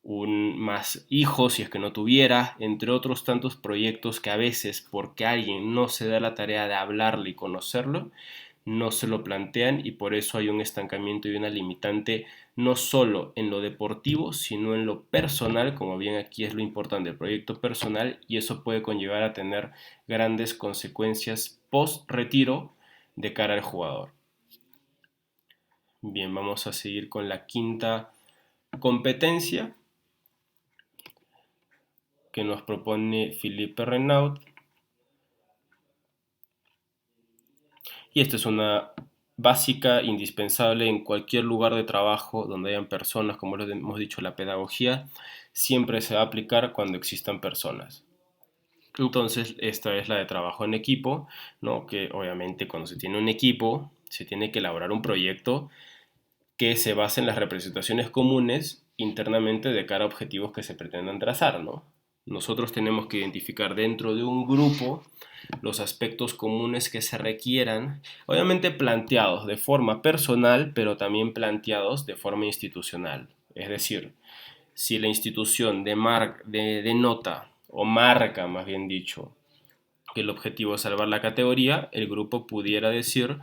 Speaker 1: un más hijos si es que no tuviera, entre otros tantos proyectos que a veces, porque alguien no se da la tarea de hablarle y conocerlo, no se lo plantean, y por eso hay un estancamiento y una limitante no solo en lo deportivo, sino en lo personal, como bien aquí es lo importante, el proyecto personal, y eso puede conllevar a tener grandes consecuencias post retiro de cara al jugador. Bien, vamos a seguir con la quinta competencia que nos propone Philippe Renaud. Y esta es una básica, indispensable en cualquier lugar de trabajo donde hayan personas, como lo hemos dicho, la pedagogía siempre se va a aplicar cuando existan personas. Entonces, esta es la de trabajo en equipo, ¿no? Que obviamente cuando se tiene un equipo, se tiene que elaborar un proyecto que se base en las representaciones comunes internamente de cara a objetivos que se pretendan trazar, ¿no? Nosotros tenemos que identificar dentro de un grupo los aspectos comunes que se requieran, obviamente planteados de forma personal, pero también planteados de forma institucional. Es decir, si la institución denota o marca, más bien dicho, que el objetivo es salvar la categoría, el grupo pudiera decir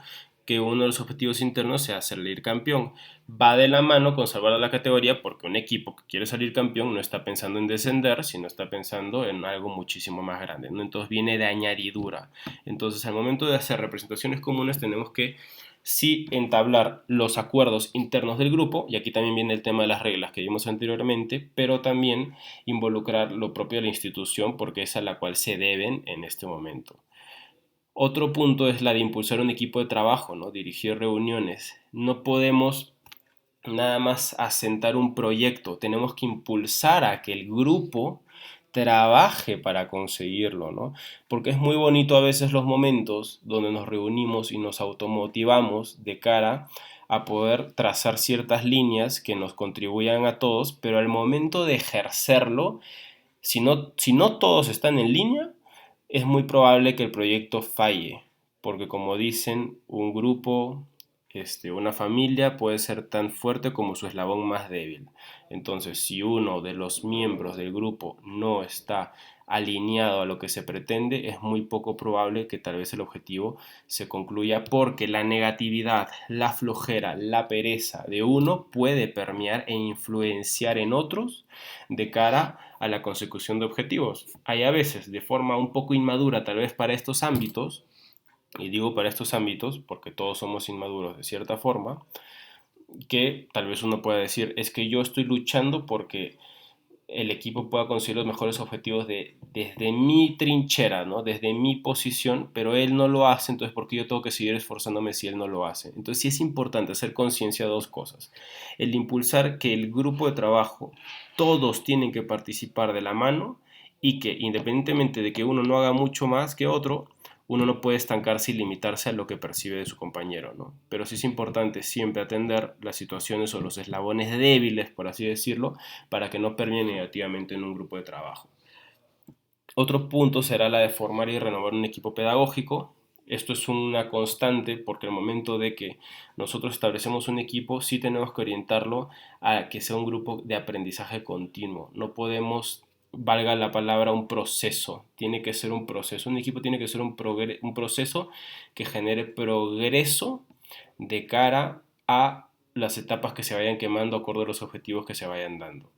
Speaker 1: que uno de los objetivos internos sea salir campeón. Va de la mano con salvar a la categoría, porque un equipo que quiere salir campeón no está pensando en descender, sino está pensando en algo muchísimo más grande, ¿no? Entonces viene de añadidura. Entonces, al momento de hacer representaciones comunes, tenemos que sí entablar los acuerdos internos del grupo, y aquí también viene el tema de las reglas que vimos anteriormente, pero también involucrar lo propio de la institución, porque es a la cual se deben en este momento. Otro punto es la de impulsar un equipo de trabajo, ¿no? Dirigir reuniones. No podemos nada más asentar un proyecto, tenemos que impulsar a que el grupo trabaje para conseguirlo, ¿no? Porque es muy bonito a veces los momentos donde nos reunimos y nos automotivamos de cara a poder trazar ciertas líneas que nos contribuyan a todos, pero al momento de ejercerlo, si no todos están en línea, es muy probable que el proyecto falle, porque como dicen, un grupo, una familia puede ser tan fuerte como su eslabón más débil. Entonces, si uno de los miembros del grupo no está alineado a lo que se pretende, es muy poco probable que tal vez el objetivo se concluya, porque la negatividad, la flojera, la pereza de uno puede permear e influenciar en otros de cara a la consecución de objetivos. Hay a veces, de forma un poco inmadura tal vez para estos ámbitos, y digo para estos ámbitos porque todos somos inmaduros de cierta forma, que tal vez uno pueda decir, es que yo estoy luchando porque el equipo pueda conseguir los mejores objetivos desde mi trinchera, ¿no? Desde mi posición, pero él no lo hace, entonces ¿por qué yo tengo que seguir esforzándome si él no lo hace? Entonces sí es importante hacer conciencia de dos cosas. El impulsar que el grupo de trabajo, todos tienen que participar de la mano, y que independientemente de que uno no haga mucho más que otro, uno no puede estancarse y limitarse a lo que percibe de su compañero, ¿no? Pero sí es importante siempre atender las situaciones o los eslabones débiles, por así decirlo, para que no permeen negativamente en un grupo de trabajo. Otro punto será la de formar y renovar un equipo pedagógico. Esto es una constante, porque al momento de que nosotros establecemos un equipo, sí tenemos que orientarlo a que sea un grupo de aprendizaje continuo. No podemos, valga la palabra, un proceso. Tiene que ser un proceso. Un equipo tiene que ser un proceso que genere progreso de cara a las etapas que se vayan quemando acorde a los objetivos que se vayan dando.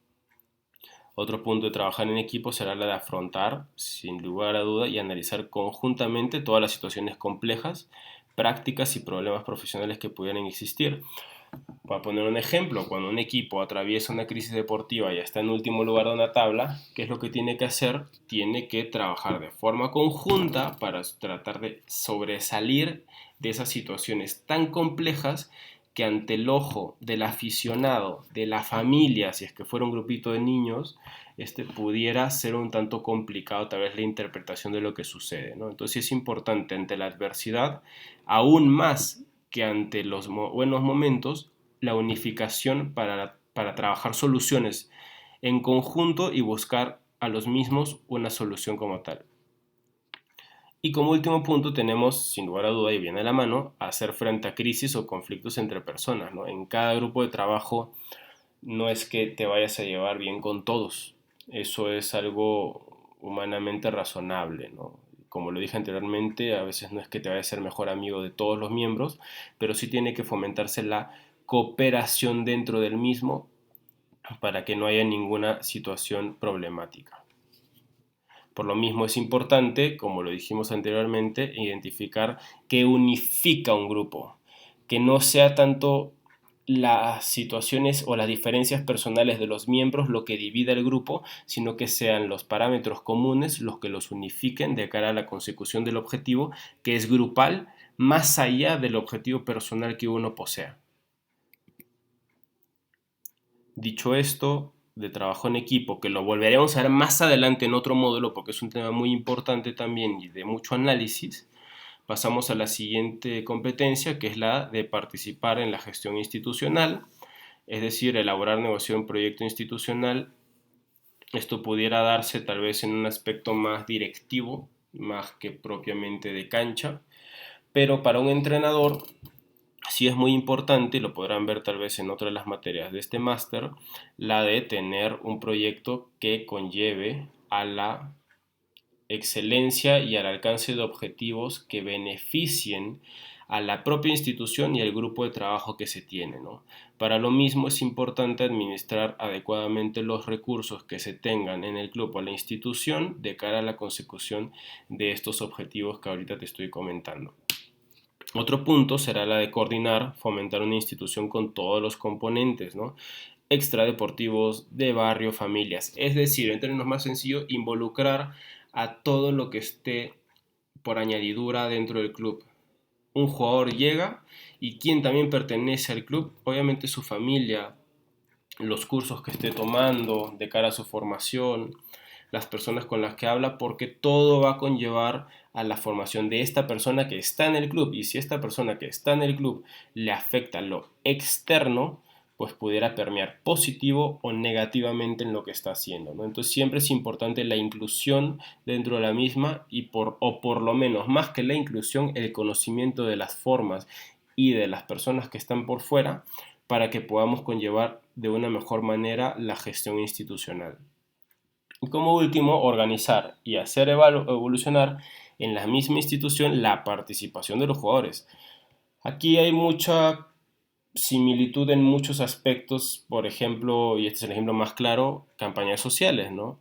Speaker 1: Otro punto de trabajar en equipo será la de afrontar, sin lugar a duda, y analizar conjuntamente todas las situaciones complejas, prácticas y problemas profesionales que pudieran existir. Para poner un ejemplo, cuando un equipo atraviesa una crisis deportiva y está en último lugar de una tabla, ¿qué es lo que tiene que hacer? Tiene que trabajar de forma conjunta para tratar de sobresalir de esas situaciones tan complejas que ante el ojo del aficionado, de la familia, si es que fuera un grupito de niños, pudiera ser un tanto complicado tal vez la interpretación de lo que sucede, ¿no? Entonces es importante ante la adversidad, aún más que ante los buenos momentos, la unificación para trabajar soluciones en conjunto y buscar a los mismos una solución como tal. Y como último punto tenemos, sin lugar a duda y viene a la mano, hacer frente a crisis o conflictos entre personas, ¿no? En cada grupo de trabajo no es que te vayas a llevar bien con todos, eso es algo humanamente razonable, ¿no? Como lo dije anteriormente, a veces no es que te vayas a ser mejor amigo de todos los miembros, pero sí tiene que fomentarse la cooperación dentro del mismo para que no haya ninguna situación problemática. Por lo mismo es importante, como lo dijimos anteriormente, identificar qué unifica un grupo, que no sea tanto las situaciones o las diferencias personales de los miembros lo que divida el grupo, sino que sean los parámetros comunes los que los unifiquen de cara a la consecución del objetivo, que es grupal, más allá del objetivo personal que uno posea. Dicho esto, de trabajo en equipo, que lo volveremos a ver más adelante en otro módulo porque es un tema muy importante también y de mucho análisis, pasamos a la siguiente competencia, que es la de participar en la gestión institucional, es decir, elaborar, negociar un proyecto institucional. Esto pudiera darse tal vez en un aspecto más directivo, más que propiamente de cancha, pero para un entrenador sí es muy importante, y lo podrán ver tal vez en otra de las materias de este máster, la de tener un proyecto que conlleve a la excelencia y al alcance de objetivos que beneficien a la propia institución y al grupo de trabajo que se tiene, ¿no? Para lo mismo es importante administrar adecuadamente los recursos que se tengan en el club o la institución de cara a la consecución de estos objetivos que ahorita te estoy comentando. Otro punto será la de coordinar, fomentar una institución con todos los componentes, ¿no? Extradeportivos, de barrio, familias. Es decir, en términos más sencillos, involucrar a todo lo que esté por añadidura dentro del club. Un jugador llega y quien también pertenece al club, obviamente su familia, los cursos que esté tomando de cara a su formación, las personas con las que habla, porque todo va a conllevar a la formación de esta persona que está en el club. Y si esta persona que está en el club le afecta lo externo, pues pudiera permear positivo o negativamente en lo que está haciendo, ¿no? Entonces siempre es importante la inclusión dentro de la misma o por lo menos más que la inclusión, el conocimiento de las formas y de las personas que están por fuera para que podamos conllevar de una mejor manera la gestión institucional. Y como último, organizar y hacer evolucionar en la misma institución la participación de los jugadores. Aquí hay mucha similitud en muchos aspectos, por ejemplo, y este es el ejemplo más claro, campañas sociales, ¿no?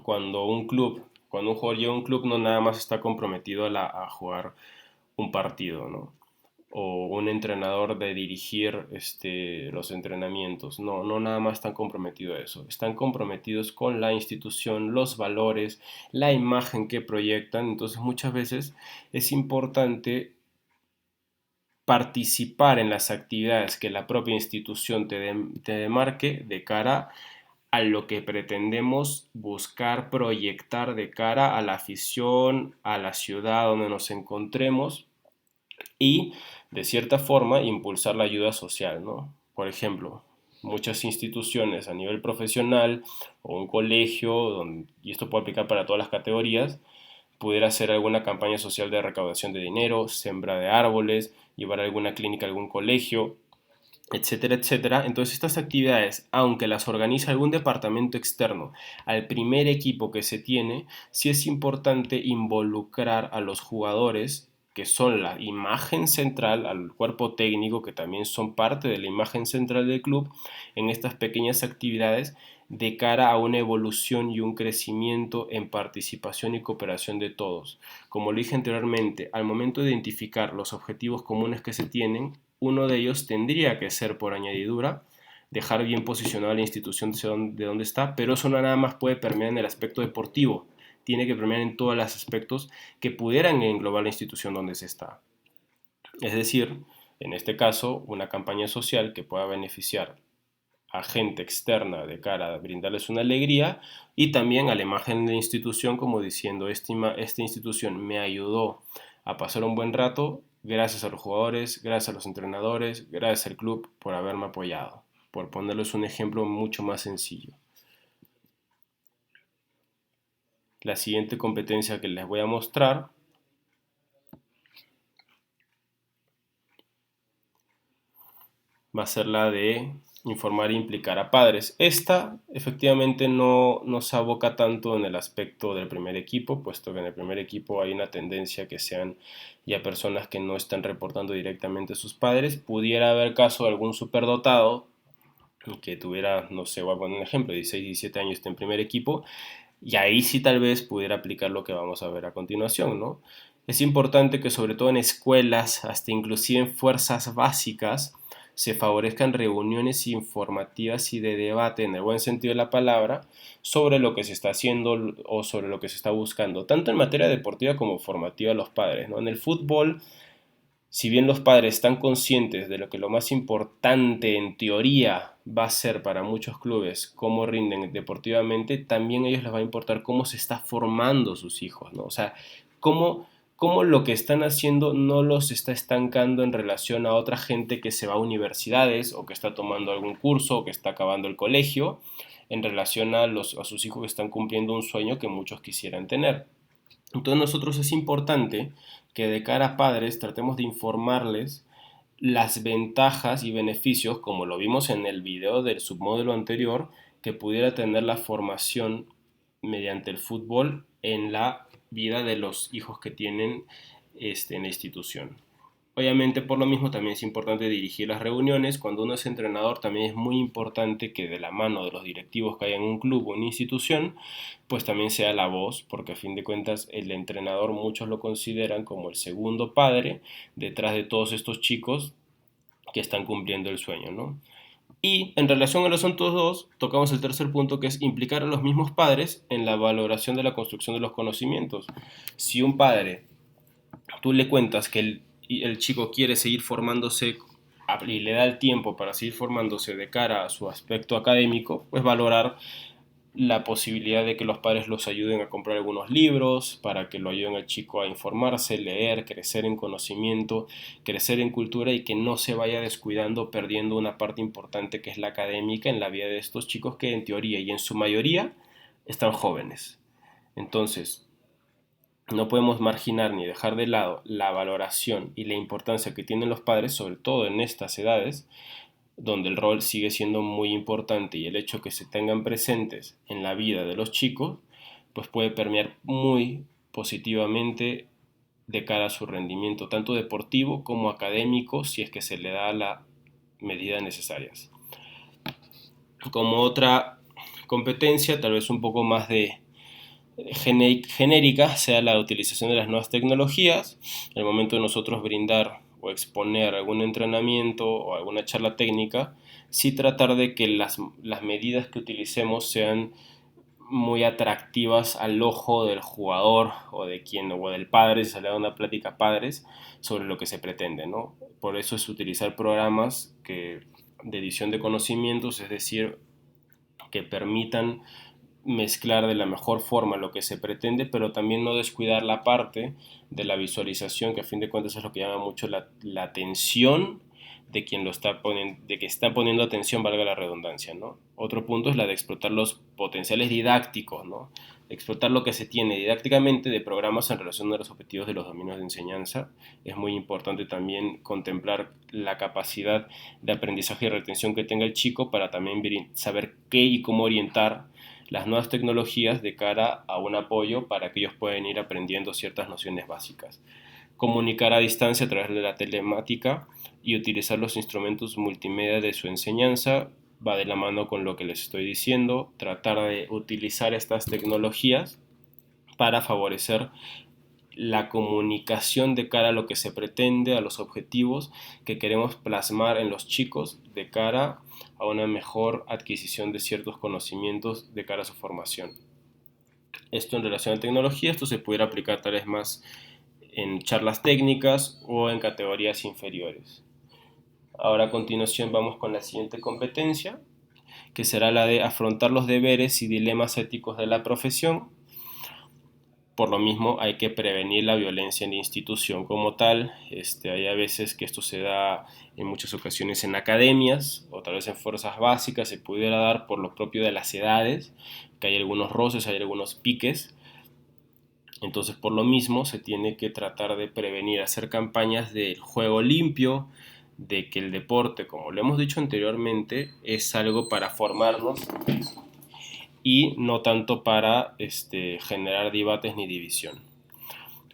Speaker 1: Cuando un jugador llega a un club, no nada más está comprometido a jugar un partido, ¿no? O un entrenador de dirigir los entrenamientos. No nada más están comprometidos a eso. Están comprometidos con la institución, los valores, la imagen que proyectan. Entonces muchas veces es importante participar en las actividades que la propia institución te demarque de cara a lo que pretendemos buscar proyectar de cara a la afición, a la ciudad donde nos encontremos y de cierta forma impulsar la ayuda social, ¿no? Por ejemplo, muchas instituciones a nivel profesional o un colegio, y esto puede aplicar para todas las categorías, pudiera hacer alguna campaña social de recaudación de dinero, sembra de árboles, llevar alguna clínica a algún colegio, etcétera, etcétera. Entonces estas actividades, aunque las organiza algún departamento externo al primer equipo que se tiene, sí es importante involucrar a los jugadores que son la imagen central, al cuerpo técnico, que también son parte de la imagen central del club, en estas pequeñas actividades de cara a una evolución y un crecimiento en participación y cooperación de todos. Como lo dije anteriormente, al momento de identificar los objetivos comunes que se tienen, uno de ellos tendría que ser por añadidura, dejar bien posicionada la institución de donde está, pero eso no nada más puede permear en el aspecto deportivo, tiene que permear en todos los aspectos que pudieran englobar la institución donde se está. Es decir, En este caso, una campaña social que pueda beneficiar a gente externa de cara a brindarles una alegría y también a la imagen de la institución como diciendo, esta institución me ayudó a pasar un buen rato gracias a los jugadores, gracias a los entrenadores, gracias al club por haberme apoyado, por ponerles un ejemplo mucho más sencillo. La siguiente competencia que les voy a mostrar va a ser la de informar e implicar a padres. Esta efectivamente no se aboca tanto en el aspecto del primer equipo, puesto que en el primer equipo hay una tendencia que sean ya personas que no están reportando directamente a sus padres. Pudiera haber caso de algún superdotado que tuviera, no sé, voy a poner un ejemplo, 16, 17 años está en primer equipo, y ahí sí tal vez pudiera aplicar lo que vamos a ver a continuación, ¿no? Es importante que sobre todo en escuelas, hasta inclusive en fuerzas básicas, se favorezcan reuniones informativas y de debate, en el buen sentido de la palabra, sobre lo que se está haciendo o sobre lo que se está buscando, tanto en materia deportiva como formativa a los padres, ¿no? En el fútbol, si bien los padres están conscientes de lo que lo más importante en teoría va a ser para muchos clubes cómo rinden deportivamente, también a ellos les va a importar cómo se está formando sus hijos, ¿no? O sea, cómo lo que están haciendo no los está estancando en relación a otra gente que se va a universidades o que está tomando algún curso o que está acabando el colegio en relación a sus hijos que están cumpliendo un sueño que muchos quisieran tener. Entonces nosotros es importante que de cara a padres tratemos de informarles las ventajas y beneficios, como lo vimos en el video del submódulo anterior, que pudiera tener la formación mediante el fútbol en la vida de los hijos que tienen en la institución. Obviamente por lo mismo también es importante dirigir las reuniones. Cuando uno es entrenador también es muy importante que de la mano de los directivos que hay en un club o una institución, pues también sea la voz, porque a fin de cuentas el entrenador muchos lo consideran como el segundo padre detrás de todos estos chicos que están cumpliendo el sueño, ¿no? Y en relación a los otros dos, tocamos el tercer punto, que es implicar a los mismos padres en la valoración de la construcción de los conocimientos. Si un padre, tú le cuentas que el chico quiere seguir formándose y le da el tiempo para seguir formándose de cara a su aspecto académico, pues valorar la posibilidad de que los padres los ayuden a comprar algunos libros, para que lo ayuden al chico a informarse, leer, crecer en conocimiento, crecer en cultura y que no se vaya descuidando, perdiendo una parte importante que es la académica en la vida de estos chicos que en teoría y en su mayoría están jóvenes. Entonces, no podemos marginar ni dejar de lado la valoración y la importancia que tienen los padres, sobre todo en estas edades, donde el rol sigue siendo muy importante y el hecho que se tengan presentes en la vida de los chicos, pues puede permear muy positivamente de cara a su rendimiento, tanto deportivo como académico, si es que se le da las medidas necesarias. Como otra competencia, tal vez un poco más de genérica, sea la utilización de las nuevas tecnologías. En el momento de nosotros brindar o exponer algún entrenamiento o alguna charla técnica, sí tratar de que las medidas que utilicemos sean muy atractivas al ojo del jugador o de quien o del padre, si se le da una plática a padres sobre lo que se pretende, ¿no? Por eso es utilizar programas de edición de conocimientos, es decir, que permitan mezclar de la mejor forma lo que se pretende, pero también no descuidar la parte de la visualización, que a fin de cuentas es lo que llama mucho la atención de quien lo está poniendo, de que está poniendo atención, valga la redundancia, ¿no? Otro punto es la de explotar los potenciales didácticos, ¿no? Explotar lo que se tiene didácticamente de programas en relación a los objetivos de los dominios de enseñanza. Es muy importante también contemplar la capacidad de aprendizaje y retención que tenga el chico para también saber qué y cómo orientar las nuevas tecnologías de cara a un apoyo para que ellos puedan ir aprendiendo ciertas nociones básicas. Comunicar a distancia a través de la telemática y utilizar los instrumentos multimedia de su enseñanza va de la mano con lo que les estoy diciendo, tratar de utilizar estas tecnologías para favorecer la comunicación de cara a lo que se pretende, a los objetivos que queremos plasmar en los chicos de cara a una mejor adquisición de ciertos conocimientos de cara a su formación. Esto en relación a tecnología, esto se pudiera aplicar tal vez más en charlas técnicas o en categorías inferiores. Ahora a continuación vamos con la siguiente competencia, que será la de afrontar los deberes y dilemas éticos de la profesión. Por lo mismo hay que prevenir la violencia en la institución como tal. Hay a veces que esto se da en muchas ocasiones en academias o tal vez en fuerzas básicas, se pudiera dar por lo propio de las edades, que hay algunos roces, hay algunos piques. Entonces por lo mismo se tiene que tratar de prevenir, hacer campañas del juego limpio, de que el deporte, como lo hemos dicho anteriormente, es algo para formarnos y no tanto para generar debates ni división.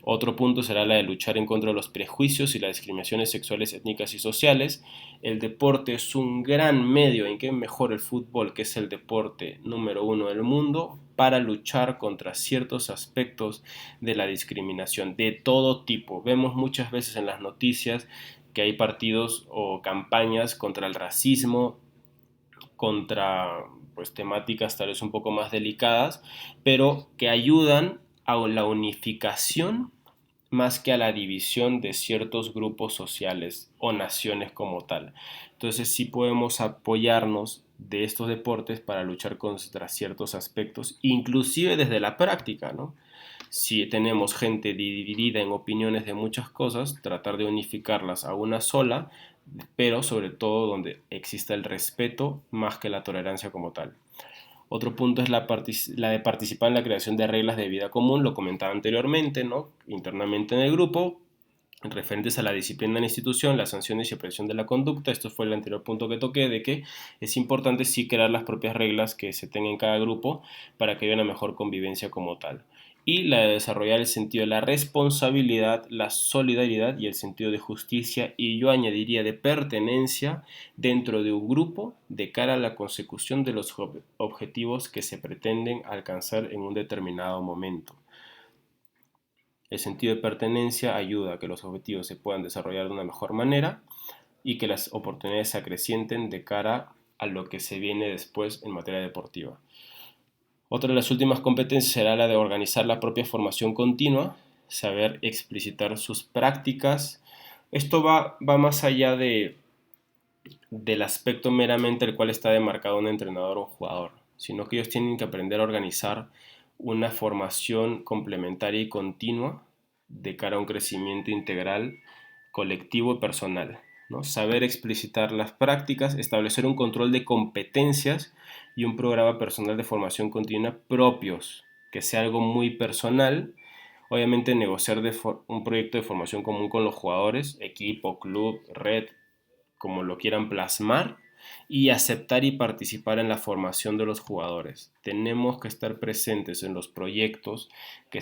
Speaker 1: Otro punto será la de luchar en contra de los prejuicios y las discriminaciones sexuales, étnicas y sociales. El deporte es un gran medio en que mejora el fútbol, que es el deporte número 1 del mundo, para luchar contra ciertos aspectos de la discriminación de todo tipo. Vemos muchas veces en las noticias que hay partidos o campañas contra el racismo, contra temáticas tal vez un poco más delicadas, pero que ayudan a la unificación más que a la división de ciertos grupos sociales o naciones como tal. Entonces sí podemos apoyarnos de estos deportes para luchar contra ciertos aspectos, inclusive desde la práctica, ¿no? Si tenemos gente dividida en opiniones de muchas cosas, tratar de unificarlas a una sola, pero sobre todo donde exista el respeto más que la tolerancia como tal. Otro punto es la de participar en la creación de reglas de vida común, lo comentaba anteriormente, ¿no? Internamente en el grupo, referentes a la disciplina en la institución, las sanciones y presión de la conducta. Esto fue el anterior punto que toqué, de que es importante sí crear las propias reglas que se tengan en cada grupo para que haya una mejor convivencia como tal. Y la de desarrollar el sentido de la responsabilidad, la solidaridad y el sentido de justicia, y yo añadiría de pertenencia dentro de un grupo de cara a la consecución de los objetivos que se pretenden alcanzar en un determinado momento. El sentido de pertenencia ayuda a que los objetivos se puedan desarrollar de una mejor manera y que las oportunidades se acrecienten de cara a lo que se viene después en materia deportiva. Otra de las últimas competencias será la de organizar la propia formación continua, saber explicitar sus prácticas. Esto va más allá del aspecto meramente el cual está demarcado un entrenador o un jugador, sino que ellos tienen que aprender a organizar una formación complementaria y continua de cara a un crecimiento integral, colectivo y personal, ¿no? Saber explicitar las prácticas, establecer un control de competencias y un programa personal de formación continua propios, que sea algo muy personal. Obviamente negociar un proyecto de formación común con los jugadores, equipo, club, red, como lo quieran plasmar, y aceptar y participar en la formación de los jugadores. Tenemos que estar presentes en los proyectos que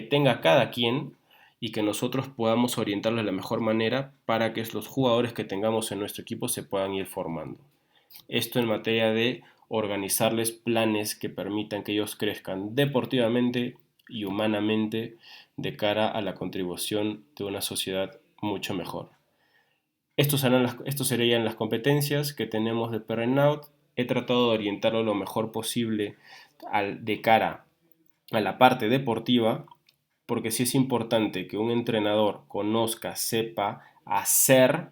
Speaker 1: tenga cada quien, y que nosotros podamos orientarlos de la mejor manera para que los jugadores que tengamos en nuestro equipo se puedan ir formando. Esto en materia de organizarles planes que permitan que ellos crezcan deportivamente y humanamente de cara a la contribución de una sociedad mucho mejor. Estos serían las competencias que tenemos de Perrenaut. He tratado de orientarlo lo mejor posible de cara a la parte deportiva, porque sí es importante que un entrenador conozca, sepa hacer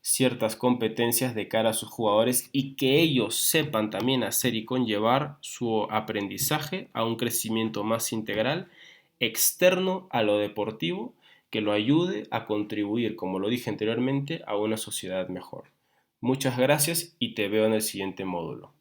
Speaker 1: ciertas competencias de cara a sus jugadores y que ellos sepan también hacer y conllevar su aprendizaje a un crecimiento más integral, externo a lo deportivo, que lo ayude a contribuir, como lo dije anteriormente, a una sociedad mejor. Muchas gracias y te veo en el siguiente módulo.